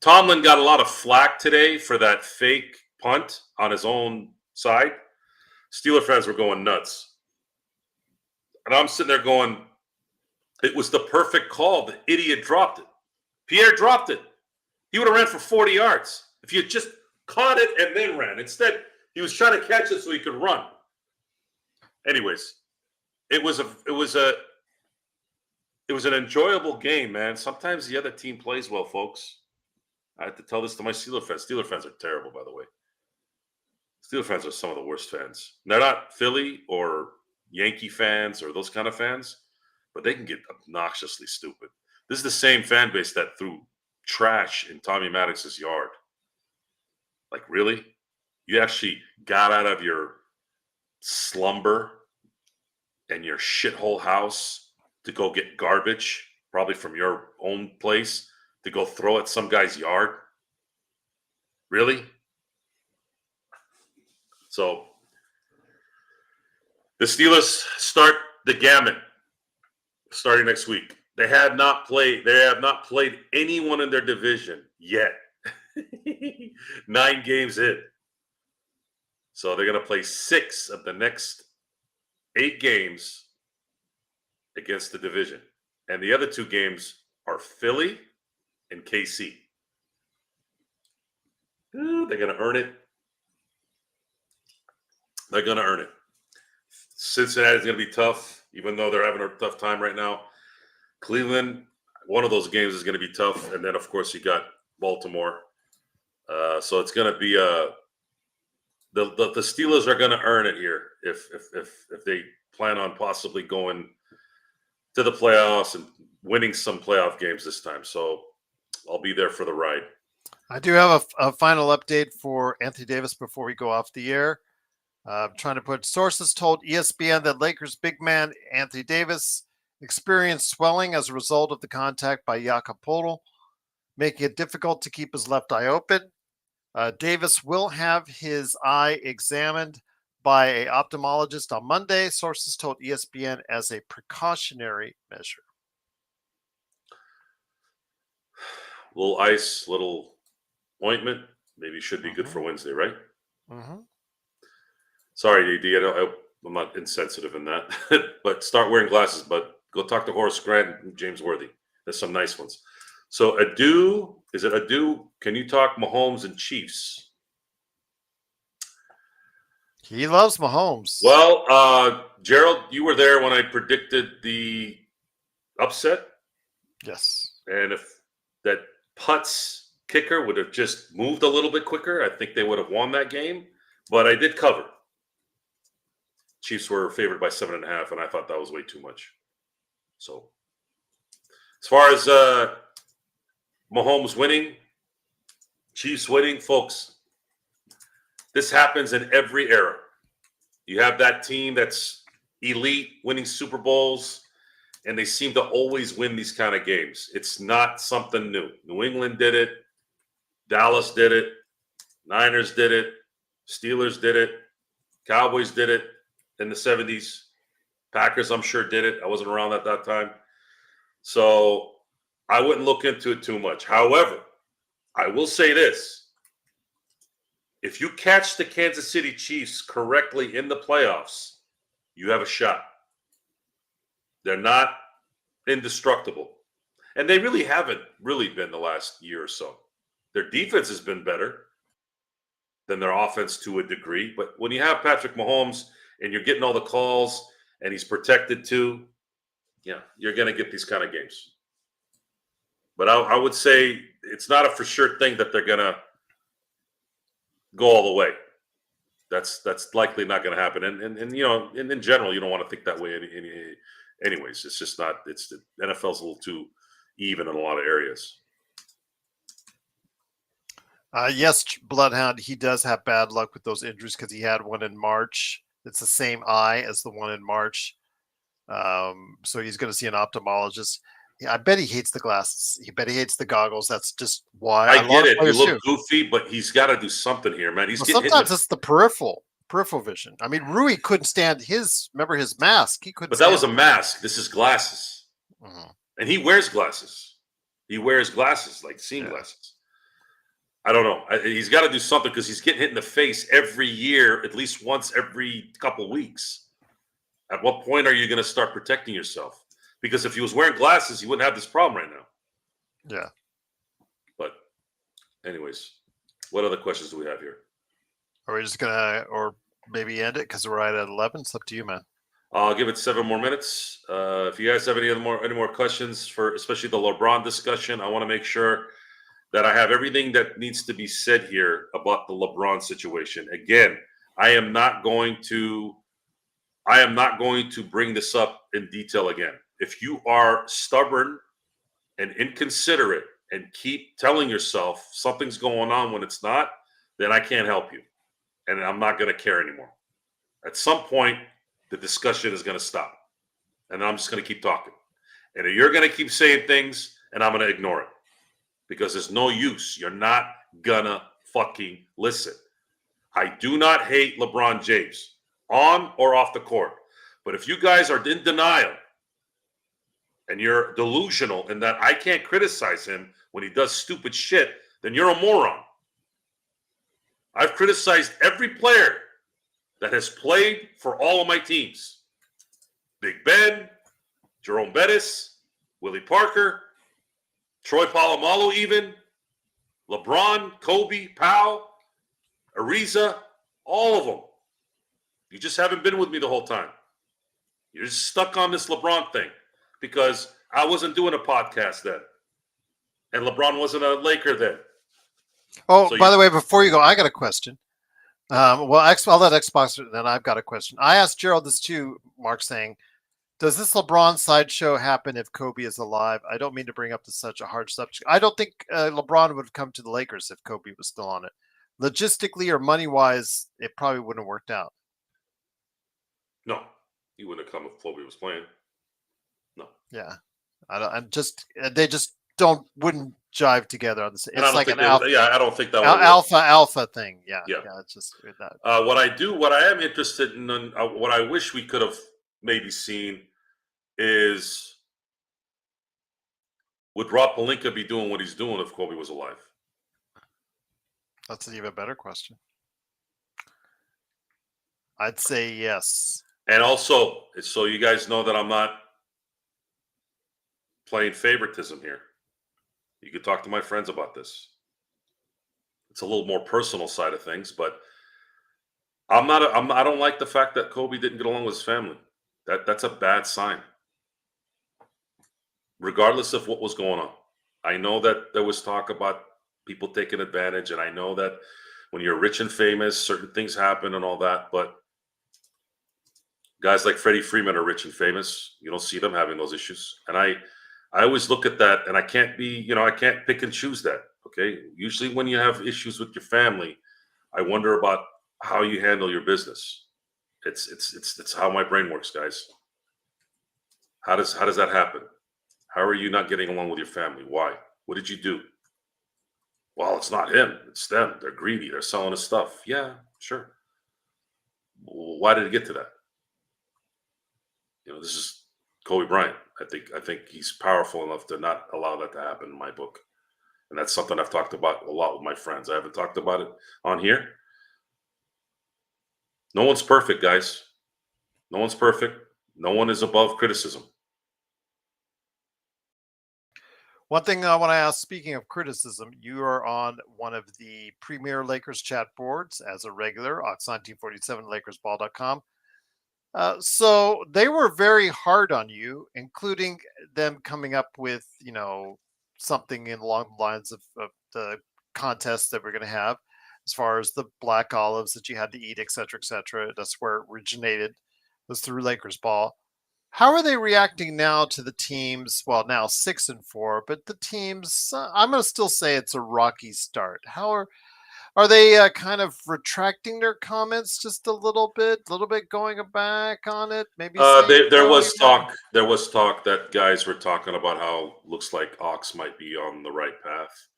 Tomlin got a lot of flack today for that fake punt on his own side. Steeler fans were going nuts. And I'm sitting there going, it was the perfect call. The idiot dropped it. Pierre dropped it. He would have ran for 40 yards if you had just caught it and then ran. Instead, he was trying to catch it so he could run. Anyways, it was an enjoyable game, man. Sometimes the other team plays well, folks. I have to tell this to my Steeler fans. Steeler fans are terrible, by the way. Steeler fans are some of the worst fans. They're not Philly or Yankee fans or those kind of fans, but they can get obnoxiously stupid. This is the same fan base that threw trash in Tommy Maddox's yard. Like, really? You actually got out of your slumber and your shithole house to go get garbage, probably from your own place, to go throw at some guy's yard? Really? So the Steelers start the gamut starting next week. They have not played anyone in their division yet. 9 games in. So they're going to play 6 of the next 8 games against the division. And the other 2 games are Philly and KC. They're going to earn it. They're going to earn it. Cincinnati's going to be tough, even though they're having a tough time right now. Cleveland, one of those games is going to be tough. And then, of course, you got Baltimore. So it's going to be the Steelers are going to earn it here if they plan on possibly going to the playoffs and winning some playoff games this time. So I'll be there for the ride. I do have a final update for Anthony Davis before we go off the air. Trying to put sources told ESPN that Lakers big man Anthony Davis experienced swelling as a result of the contact by Jakob Poeltl, making it difficult to keep his left eye open. Davis will have his eye examined by an ophthalmologist on Monday, sources told ESPN, as a precautionary measure. Little ice, little ointment, maybe should be good for Wednesday, right? Mm-hmm. Sorry, AD. I'm not insensitive in that. But start wearing glasses. But go talk to Horace Grant and James Worthy. There's some nice ones. So Adu, is it Adu? Can you talk Mahomes and Chiefs? He loves Mahomes. Well, Gerald, you were there when I predicted the upset. Yes. And if that Putz kicker would have just moved a little bit quicker, I think they would have won that game. But I did cover. Chiefs were favored by 7.5, and I thought that was way too much. So, as far as Mahomes winning, Chiefs winning, folks, this happens in every era. You have that team that's elite, winning Super Bowls, and they seem to always win these kind of games. It's not something new. New England did it. Dallas did it. Niners did it. Steelers did it. Cowboys did it in the 70s. Packers, I'm sure, did it. I wasn't around at that time. So I wouldn't look into it too much. However, I will say this. If you catch the Kansas City Chiefs correctly in the playoffs, you have a shot. They're not indestructible. And they really haven't been the last year or so. Their defense has been better than their offense to a degree. But when you have Patrick Mahomes and you're getting all the calls and he's protected too, yeah, you're going to get these kind of games. But I would say it's not a for sure thing that they're going to go all the way. That's likely not going to happen. And you know, in general, you don't want to think that way anyways. It's just not. It's the NFL's a little too even in a lot of areas. Yes, Bloodhound, he does have bad luck with those injuries because he had one in March. It's the same eye as the one in March. So he's going to see an ophthalmologist. Yeah, I bet he hates the glasses. I bet he hates the goggles. That's just why. I get it. You look goofy, but he's got to do something here, man. He's sometimes it's the peripheral vision. I mean, Rui couldn't stand his mask. He couldn't. But that was a mask. This is glasses, and he wears glasses. He wears glasses like seeing glasses. I don't know. He's got to do something because he's getting hit in the face every year, at least once every couple of weeks. At what point are you going to start protecting yourself? Because if he was wearing glasses, he wouldn't have this problem right now. Yeah. But anyways, what other questions do we have here? Are we just going to, or maybe end it because we're right at 11? It's up to you, man. I'll give it 7 more minutes. If you guys have any more questions for especially the LeBron discussion, I want to make sure that I have everything that needs to be said here about the LeBron situation. Again, I am not going to bring this up in detail again. If you are stubborn and inconsiderate and keep telling yourself something's going on when it's not, then I can't help you. And I'm not going to care anymore. At some point, the discussion is going to stop. And I'm just going to keep talking. And if you're going to keep saying things, and I'm going to ignore it. Because there's no use. You're not going to fucking listen. I do not hate LeBron James, on or off the court. But if you guys are in denial, and you're delusional in that I can't criticize him when he does stupid shit, then you're a moron. I've criticized every player that has played for all of my teams. Big Ben, Jerome Bettis, Willie Parker, Troy Polamalu even, LeBron, Kobe, Powell, Ariza, all of them. You just haven't been with me the whole time. You're just stuck on this LeBron thing. Because I wasn't doing a podcast then. And LeBron wasn't a Laker then. Oh, so by the way, before you go, I got a question. I'll let Xbox, then I've got a question. I asked Gerald this too, Mark, saying, does this LeBron sideshow happen if Kobe is alive? I don't mean to bring up such a hard subject. I don't think LeBron would have come to the Lakers if Kobe was still on it. Logistically or money-wise, it probably wouldn't have worked out. No, he wouldn't have come if Kobe was playing. No. Yeah, they just wouldn't jive together on this. It's like an alpha. Yeah, I don't think that alpha thing. Yeah. It's just that. What I am interested in, what I wish we could have maybe seen is, would Rob Pelinka be doing what he's doing if Kobe was alive? That's an even better question. I'd say yes. And also, so you guys know that I'm not playing favoritism here. You could talk to my friends about this. It's a little more personal side of things, but I don't like the fact that Kobe didn't get along with his family. That's a bad sign. Regardless of what was going on. I know that there was talk about people taking advantage, and I know that when you're rich and famous, certain things happen and all that, but guys like Freddie Freeman are rich and famous. You don't see them having those issues. And I always look at that, and I can't I can't pick and choose that. Okay. Usually when you have issues with your family, I wonder about how you handle your business. It's how my brain works, guys. How does that happen? How are you not getting along with your family? Why? What did you do? Well, it's not him. It's them. They're greedy. They're selling his stuff. Yeah, sure. Why did it get to that? This is Kobe Bryant. I think he's powerful enough to not allow that to happen in my book. And that's something I've talked about a lot with my friends. I haven't talked about it on here. No one's perfect, guys. No one's perfect. No one is above criticism. One thing I want to ask, speaking of criticism, you are on one of the premier Lakers chat boards as a regular, Ox1947, LakersBall.com. So they were very hard on you, including them coming up with, something along the lines of the contest that we're going to have, as far as the black olives that you had to eat, et cetera, et cetera. That's where it originated, was through Lakers Ball. How are they reacting now to the teams? Well, now 6-4, but the teams, I'm going to still say it's a rocky start. How are they kind of retracting their comments just a little bit going back on it? Maybe there was talk that guys were talking about how looks like Ox might be on the right path.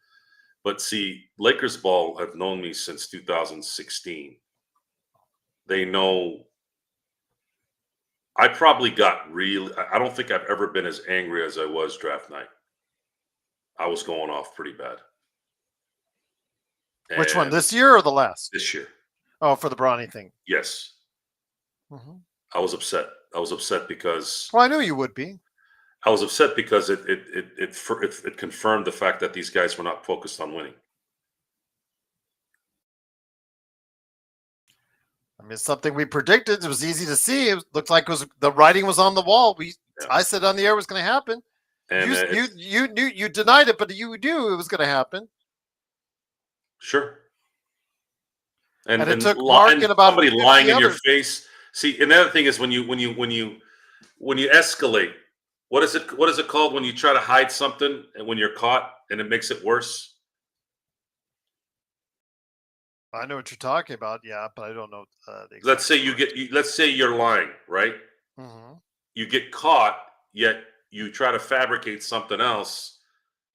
But see, Lakers Ball have known me since 2016. They know I probably I don't think I've ever been as angry as I was draft night. I was going off pretty bad. Which one, this year or the last? This year. Oh, for the Bronny thing. Yes. Mm-hmm. I was upset. I was upset because. Well, I knew you would be. I was upset because it confirmed the fact that these guys were not focused on winning. I mean, it's something we predicted. It was easy to see. It looked like the writing was on the wall. I said on the air it was going to happen. And you knew, you denied it, but you knew it was going to happen. Sure. And it took Mark and about somebody lying in your face. See, and the other thing is when you escalate, what is it called when you try to hide something and when you're caught and it makes it worse? I know what you're talking about, yeah, but I don't know. Let's say let's say you're lying, right? Mm-hmm. You get caught, yet you try to fabricate something else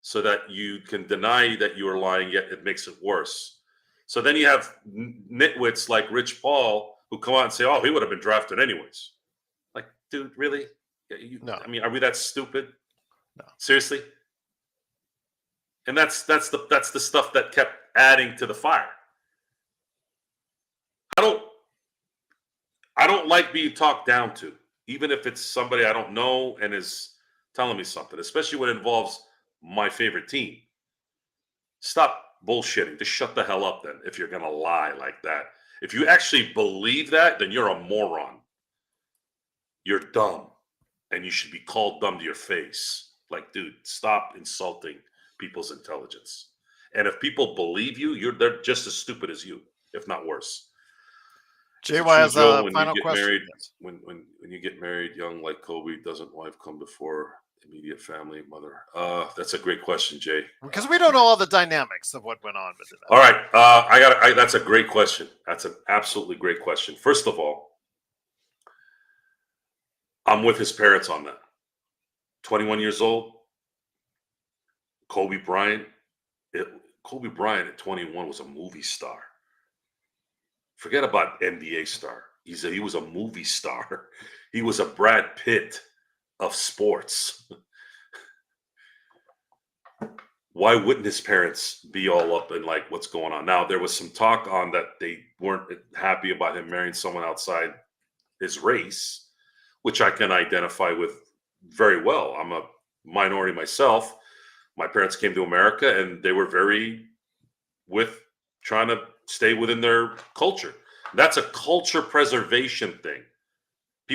so that you can deny that you are lying, yet it makes it worse. So then you have nitwits like Rich Paul who come out and say, "Oh, he would have been drafted anyways." Like, dude, really? No. I mean, are we that stupid? No. Seriously? And that's the stuff that kept adding to the fire. I don't like being talked down to, even if it's somebody I don't know and is telling me something, especially when it involves my favorite team. Stop bullshitting. Just shut the hell up then if you're going to lie like that. If you actually believe that, then you're a moron. You're dumb. And you should be called dumb to your face. Like, dude, stop insulting people's intelligence. And if people believe you, they're just as stupid as you, if not worse. JY has a final question. Married, when you get married young like Kobe, doesn't wife come before immediate family, mother? That's a great question, Jay. Because we don't know all the dynamics of what went on with it. All right, that's a great question. That's an absolutely great question. First of all, I'm with his parents on that. 21 years old, Kobe Bryant. Kobe Bryant at 21 was a movie star. Forget about NBA star. He was a movie star. He was a Brad Pitt of sports. why wouldn't his parents be all up in like what's going on? Now, there was some talk on that they weren't happy about him marrying someone outside his race, which I can identify with very well. I'm a minority myself. My parents came to America and they were very with trying to stay within their culture. That's a culture preservation thing.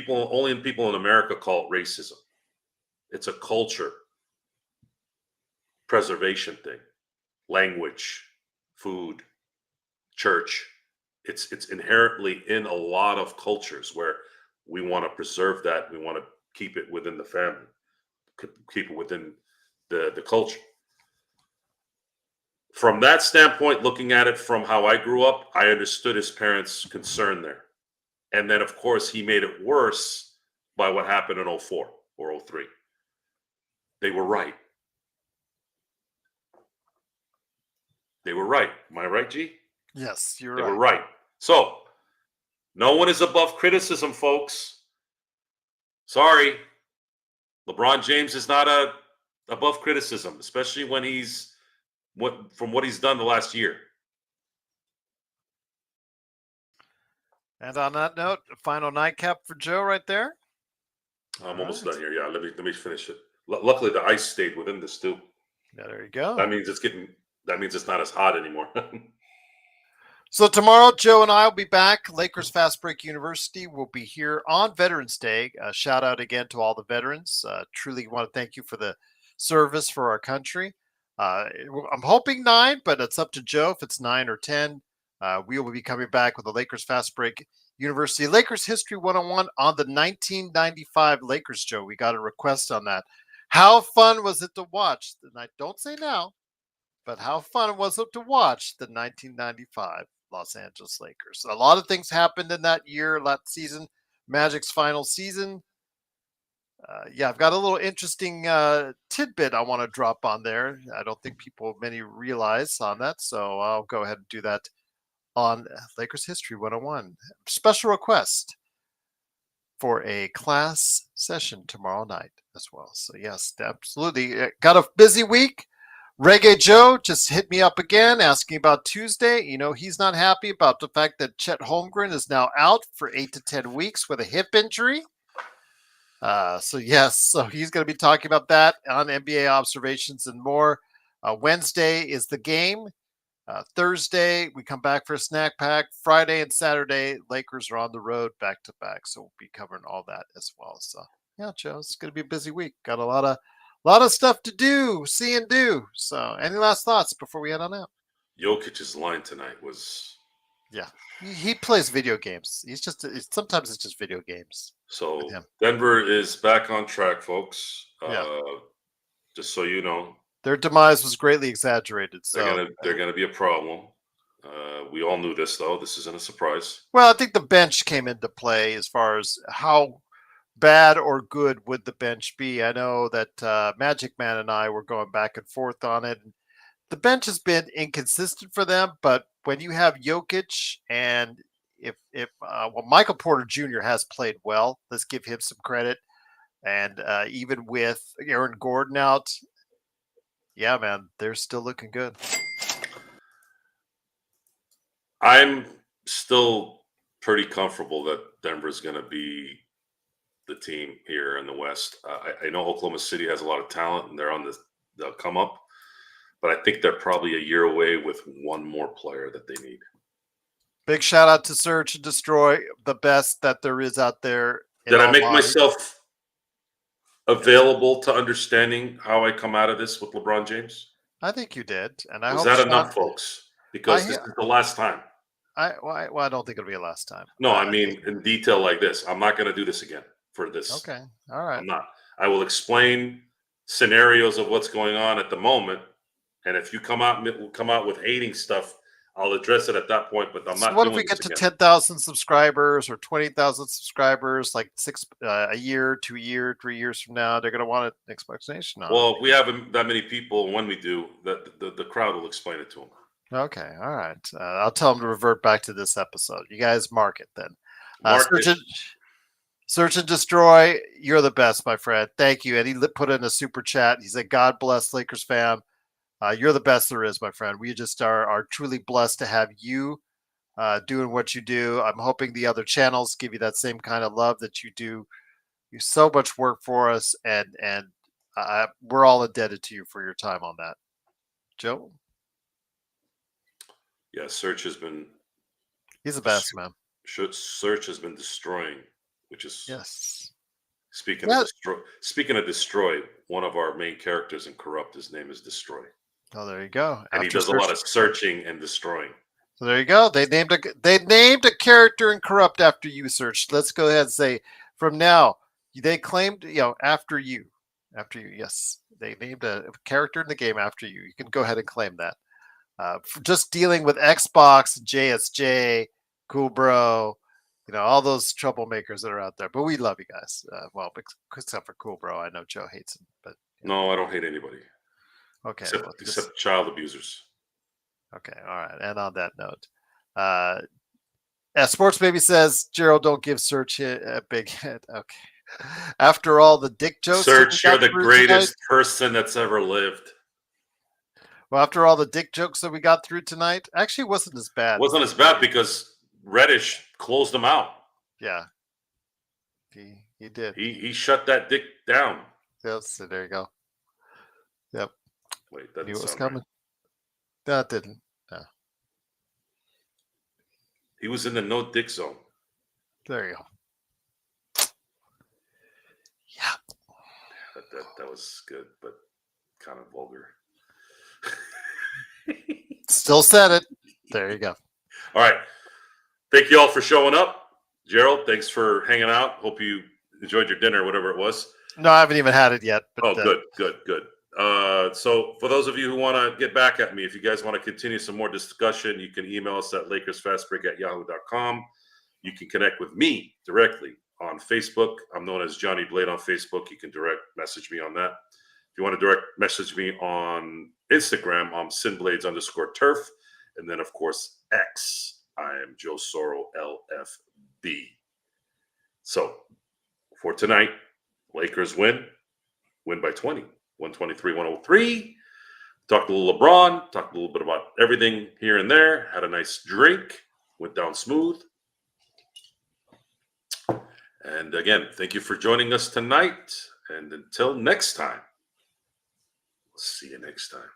Only people in America call it racism. It's a culture preservation thing. Language, food, church. It's inherently in a lot of cultures where we want to preserve that. We want to keep it within the family, keep it within the culture. From that standpoint, looking at it from how I grew up, I understood his parents' concern there. And then, of course, he made it worse by what happened in 04 or 03. They were right. They were right. Am I right, G? Yes, you're They right. were right. So, no one is above criticism, folks. Sorry. LeBron James is not above criticism, especially when from what he's done the last year. And on that note, final nightcap for Joe right there. I'm All almost right. done here. Yeah, let me finish it. Luckily, the ice stayed within this too. Yeah, there you go. That means it's not as hot anymore. So tomorrow, Joe and I will be back. Lakers Fast Break University will be here on Veterans Day. Shout out again to all the veterans. Truly want to thank you for the service for our country. I'm hoping 9, but it's up to Joe if it's 9 or 10. We will be coming back with the Lakers Fast Break University Lakers History 101 on the 1995 Lakers, Joe. We got a request on that. How fun was it to watch? Don't say now, but how fun was it to watch the 1995 Los Angeles Lakers? A lot of things happened in that year, that season, Magic's final season. I've got a little interesting tidbit I want to drop on there. I don't think many realize on that, so I'll go ahead and do that on Lakers History 101. Special request for a class session tomorrow night as well. So yes, absolutely. Got a busy week. Reggae Joe just hit me up again asking about Tuesday. He's not happy about the fact that Chet Holmgren is now out for 8 to 10 weeks with a hip injury. So he's going to be talking about that on NBA observations and more. Wednesday is the game. Thursday, we come back for a snack pack. Friday and Saturday, Lakers are on the road back to back. So we'll be covering all that as well. So yeah, Joe, it's going to be a busy week. Got a lot of stuff to do, see and do. So any last thoughts before we head on out? Jokic's line tonight was... Yeah, he plays video games. Sometimes it's just video games. So Denver is back on track, folks. Yeah. Just so you know. Their demise was greatly exaggerated. So they're gonna be a problem. We all knew this, though. This isn't a surprise. Well, I think the bench came into play as far as how bad or good would the bench be. I know that Magic Man and I were going back and forth on it. The bench has been inconsistent for them, but when you have Jokic and if Michael Porter Jr. has played well, let's give him some credit. And even with Aaron Gordon out, yeah, man, they're still looking good. I'm still pretty comfortable that Denver's going to be the team here in the West. I know Oklahoma City has a lot of talent and they're on the come up, but I think they're probably a year away with one more player that they need. Big shout out to Search and Destroy, the best that there is out there. Did I make myself available to understanding how I come out of this with LeBron James? I think you did. And I Was hope that enough, folks? Because this is the last time. I don't think it'll be a last time. No, I mean in detail like this. I'm not going to do this again for this. Okay. All right. I'm not. I will explain scenarios of what's going on at the moment. And if you come out with hating stuff, I'll address it at that point, but I'm not. What if we get to 10,000 subscribers or 20,000 subscribers, like a year, 2 years, 3 years from now? They're going to want an explanation on. Well, if we have that many people, when we do, the crowd will explain it to them. Okay, all right. I'll tell them to revert back to this episode. You guys mark it then. Search and Destroy. You're the best, my friend. Thank you. And he put in a super chat. He said, "God bless Lakers fam. You're the best there is, my friend. We just are truly blessed to have you doing what you do. I'm hoping the other channels give you that same kind of love that you do. You so much work for us, and we're all indebted to you for your time on that. Joe? Yeah, Search has been. He's the best, man. Search has been destroying, which is Yes. speaking of destroy. One of our main characters in Corrupt, his name is Destroy, Oh, there you go. and he does a lot of searching and destroying. So there you go. They named a character in Corrupt after you, Search. Let's go ahead and say from now they claimed after you. Yes, they named a character in the game after you. You can go ahead and claim that. Just dealing with Xbox, JSJ, Cool Bro, all those troublemakers that are out there. But we love you guys. Well, except for Cool Bro. I know Joe hates him, but no, I don't hate anybody. Okay, except child abusers. Okay, all right. And on that note, Sports Baby says, Gerald, don't give Search a big hit. Okay. After all the dick jokes. Search, you're the greatest person that's ever lived. Well, after all the dick jokes that we got through tonight, actually it wasn't as bad. It wasn't as bad because Reddish closed them out. Yeah. He did. He shut that dick down. Yes, so there you go. Yep. Wait, that knew it was sound coming. right. That didn't. No. He was in the no dick zone. There you go. Yeah. That was good, but kind of vulgar. Still said it. There you go. All right. Thank you all for showing up. Gerald, thanks for hanging out. Hope you enjoyed your dinner, whatever it was. No, I haven't even had it yet. But, good. So for those of you who want to get back at me, if you guys want to continue some more discussion, you can email us at LakersFastBreak@yahoo.com. You can connect with me directly on Facebook. I'm known as Johnny Blade on Facebook. You can direct message me on that. If you want to direct message me on Instagram, I'm SinBlades_turf. And then, of course, X. I am Joe Sorrell, LFB. So for tonight, Lakers win by 20. 123-103. Talked a little LeBron, talked a little bit about everything here and there. Had a nice drink, went down smooth. And again, thank you for joining us tonight. And until next time, we'll see you next time.